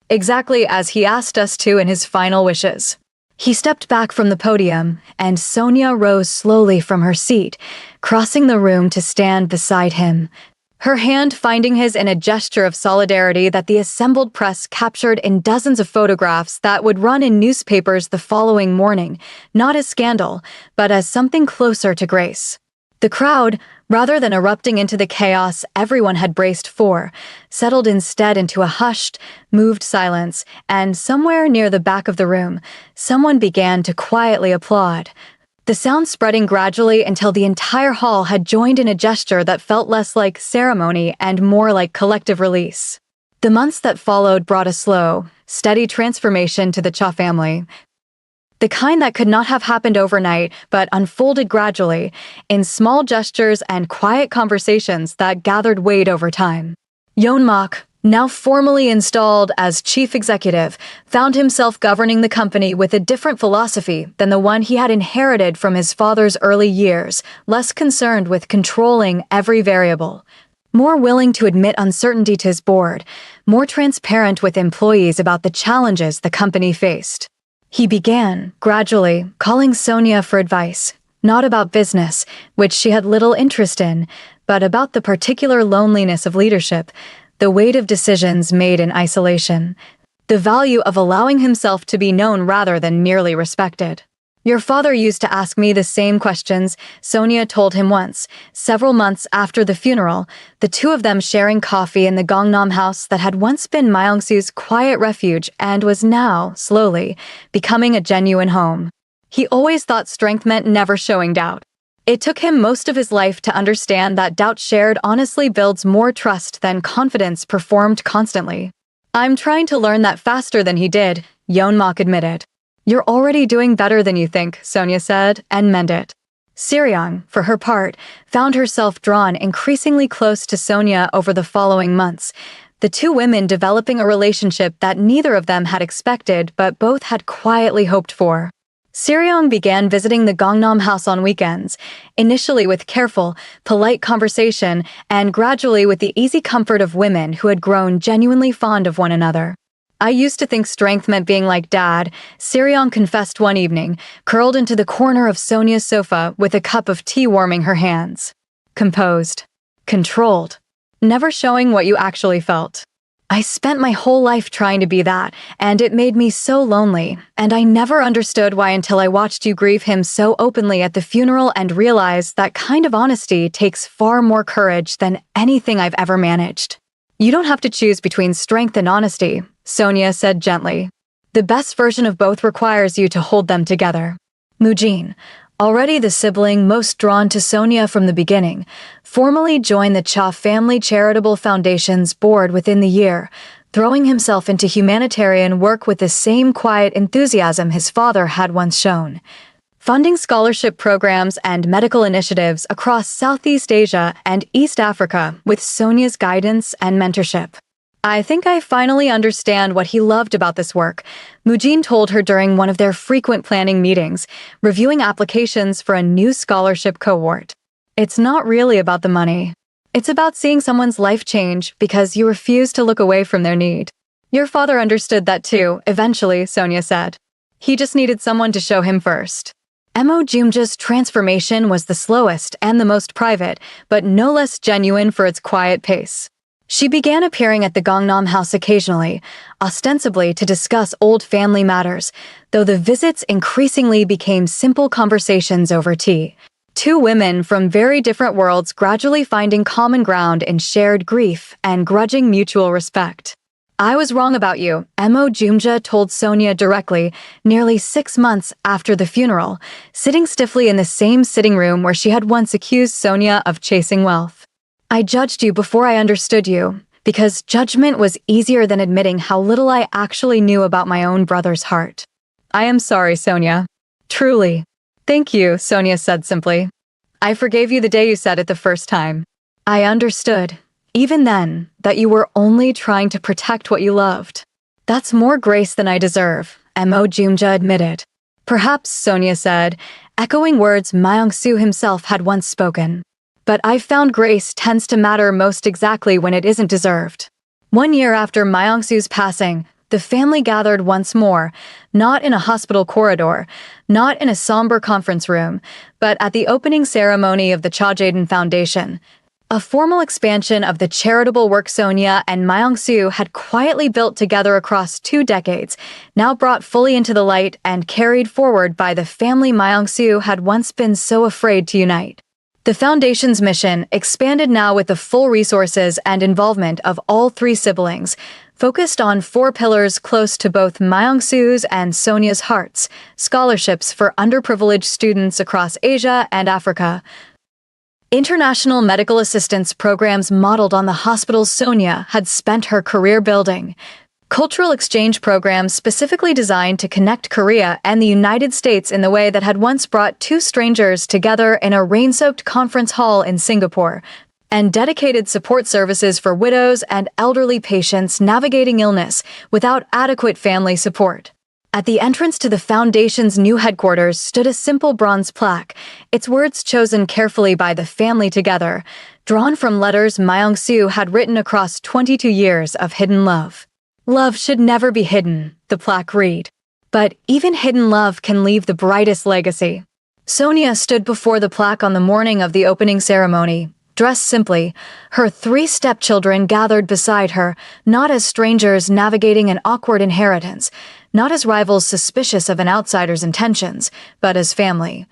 exactly as he asked us to in his final wishes. He stepped back from the podium, and Sonia rose slowly from her seat, crossing the room to stand beside him, her hand finding his in a gesture of solidarity that the assembled press captured in dozens of photographs that would run in newspapers the following morning, not as scandal, but as something closer to grace. The crowd, rather than erupting into the chaos everyone had braced for, settled instead into a hushed, moved silence, and somewhere near the back of the room, someone began to quietly applaud, the sound spreading gradually until the entire hall had joined in a gesture that felt less like ceremony and more like collective release. The months that followed brought a slow, steady transformation to the Cha family. The kind that could not have happened overnight, but unfolded gradually, in small gestures and quiet conversations that gathered weight over time. Yeonmak, now formally installed as chief executive, found himself governing the company with a different philosophy than the one he had inherited from his father's early years, less concerned with controlling every variable, more willing to admit uncertainty to his board, more transparent with employees about the challenges the company faced. He began, gradually, calling Sonia for advice, not about business, which she had little interest in, but about the particular loneliness of leadership, the weight of decisions made in isolation, the value of allowing himself to be known rather than merely respected. Your father used to ask me the same questions, Sonia told him once, several months after the funeral, the two of them sharing coffee in the Gangnam house that had once been Myung-soo's quiet refuge and was now, slowly, becoming a genuine home. He always thought strength meant never showing doubt. It took him most of his life to understand that doubt shared honestly builds more trust than confidence performed constantly. I'm trying to learn that faster than he did, Yeonmak admitted. You're already doing better than you think, Sonia said, and meant it. Siriang, for her part, found herself drawn increasingly close to Sonia over the following months, the two women developing a relationship that neither of them had expected but both had quietly hoped for. Siriang began visiting the Gangnam house on weekends, initially with careful, polite conversation and gradually with the easy comfort of women who had grown genuinely fond of one another. I used to think strength meant being like Dad, Siriang confessed one evening, curled into the corner of Sonia's sofa with a cup of tea warming her hands. Composed. Controlled. Never showing what you actually felt. I spent my whole life trying to be that, and it made me so lonely, and I never understood why until I watched you grieve him so openly at the funeral and realized that kind of honesty takes far more courage than anything I've ever managed. You don't have to choose between strength and honesty, Sonia said gently. The best version of both requires you to hold them together. Mujin, already the sibling most drawn to Sonia from the beginning, formally joined the Cha Family Charitable Foundation's board within the year, throwing himself into humanitarian work with the same quiet enthusiasm his father had once shown. Funding scholarship programs and medical initiatives across Southeast Asia and East Africa with Sonia's guidance and mentorship. I think I finally understand what he loved about this work, Mujin told her during one of their frequent planning meetings, reviewing applications for a new scholarship cohort. It's not really about the money. It's about seeing someone's life change because you refuse to look away from their need. Your father understood that too, eventually, Sonia said. He just needed someone to show him first. Emo Jumja's transformation was the slowest and the most private, but no less genuine for its quiet pace. She began appearing at the Gangnam house occasionally, ostensibly to discuss old family matters, though the visits increasingly became simple conversations over tea. Two women from very different worlds gradually finding common ground in shared grief and grudging mutual respect. I was wrong about you, Emo Jumja told Sonia directly, nearly 6 months after the funeral, sitting stiffly in the same sitting room where she had once accused Sonia of chasing wealth. I judged you before I understood you, because judgment was easier than admitting how little I actually knew about my own brother's heart. I am sorry, Sonia. Truly. Thank you, Sonia said simply. I forgave you the day you said it the first time. I understood, even then, that you were only trying to protect what you loved. That's more grace than I deserve, Mo Jumja admitted. Perhaps, Sonia said, echoing words Myung-soo himself had once spoken. But I've found grace tends to matter most exactly when it isn't deserved. 1 year after Myung-soo's passing, the family gathered once more, not in a hospital corridor, not in a somber conference room, but at the opening ceremony of the Chajaden Foundation, a formal expansion of the charitable work Sonia and Myung-soo had quietly built together across 2 decades, now brought fully into the light and carried forward by the family Myung-soo had once been so afraid to unite. The Foundation's mission expanded now with the full resources and involvement of all 3 siblings, focused on 4 pillars close to both Myung-soo's and Sonia's hearts: scholarships for underprivileged students across Asia and Africa, international medical assistance programs modeled on the hospitals Sonia had spent her career building, cultural exchange programs specifically designed to connect Korea and the United States in the way that had once brought 2 strangers together in a rain-soaked conference hall in Singapore, and dedicated support services for widows and elderly patients navigating illness without adequate family support. At the entrance to the Foundation's new headquarters stood a simple bronze plaque, its words chosen carefully by the family together, drawn from letters Myung-soo had written across 22 years of hidden love. Love should never be hidden, the plaque read. But even hidden love can leave the brightest legacy. Sonia stood before the plaque on the morning of the opening ceremony, dressed simply. Her 3 stepchildren gathered beside her, not as strangers navigating an awkward inheritance, not as rivals suspicious of an outsider's intentions, but as family,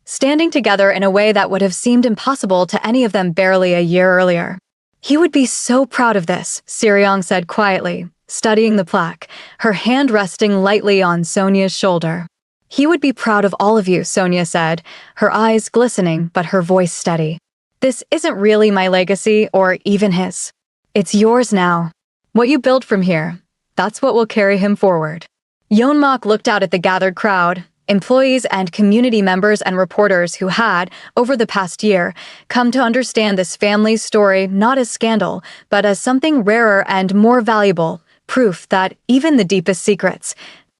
standing together in a way that would have seemed impossible to any of them barely a year earlier. "He would be so proud of this," Siriong said quietly, studying the plaque, her hand resting lightly on Sonia's shoulder. "He would be proud of all of you," Sonia said, her eyes glistening but her voice steady. "This isn't really my legacy or even his. It's yours now. What you build from here, that's what will carry him forward." Yeonmak looked out at the gathered crowd, employees and community members and reporters who had, over the past year, come to understand this family's story not as scandal, but as something rarer and more valuable, proof that even the deepest secrets,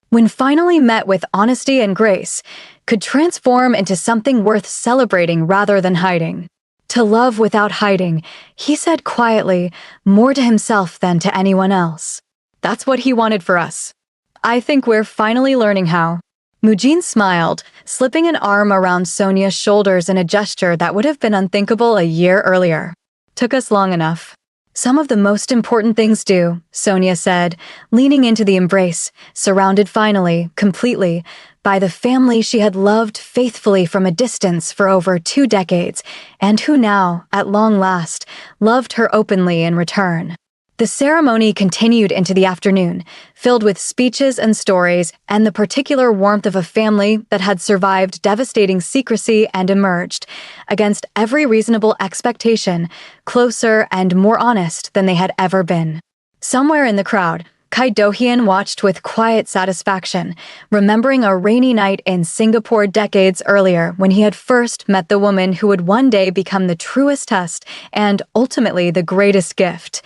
when finally met with honesty and grace, could transform into something worth celebrating rather than hiding. "To love without hiding," he said quietly, more to himself than to anyone else. "That's what he wanted for us. I think we're finally learning how." Mujin smiled, slipping an arm around Sonia's shoulders in a gesture that would have been unthinkable a year earlier. "Took us long enough." "Some of the most important things do," Sonia said, leaning into the embrace, surrounded finally, completely, by the family she had loved faithfully from a distance for over 2 decades, and who now, at long last, loved her openly in return. The ceremony continued into the afternoon, filled with speeches and stories and the particular warmth of a family that had survived devastating secrecy and emerged, against every reasonable expectation, closer and more honest than they had ever been. Somewhere in the crowd, Kai Do-hyun watched with quiet satisfaction, remembering a rainy night in Singapore decades earlier when he had first met the woman who would one day become the truest test and ultimately the greatest gift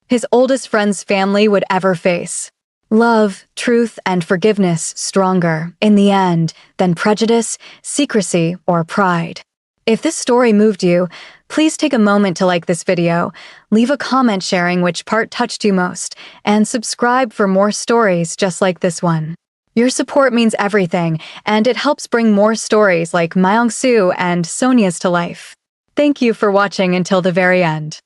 his oldest friend's family would ever face. Love, truth, and forgiveness stronger, in the end, than prejudice, secrecy, or pride. If this story moved you, please take a moment to like this video, leave a comment sharing which part touched you most, and subscribe for more stories just like this one. Your support means everything, and it helps bring more stories like Myung-soo and Sonia's to life. Thank you for watching until the very end.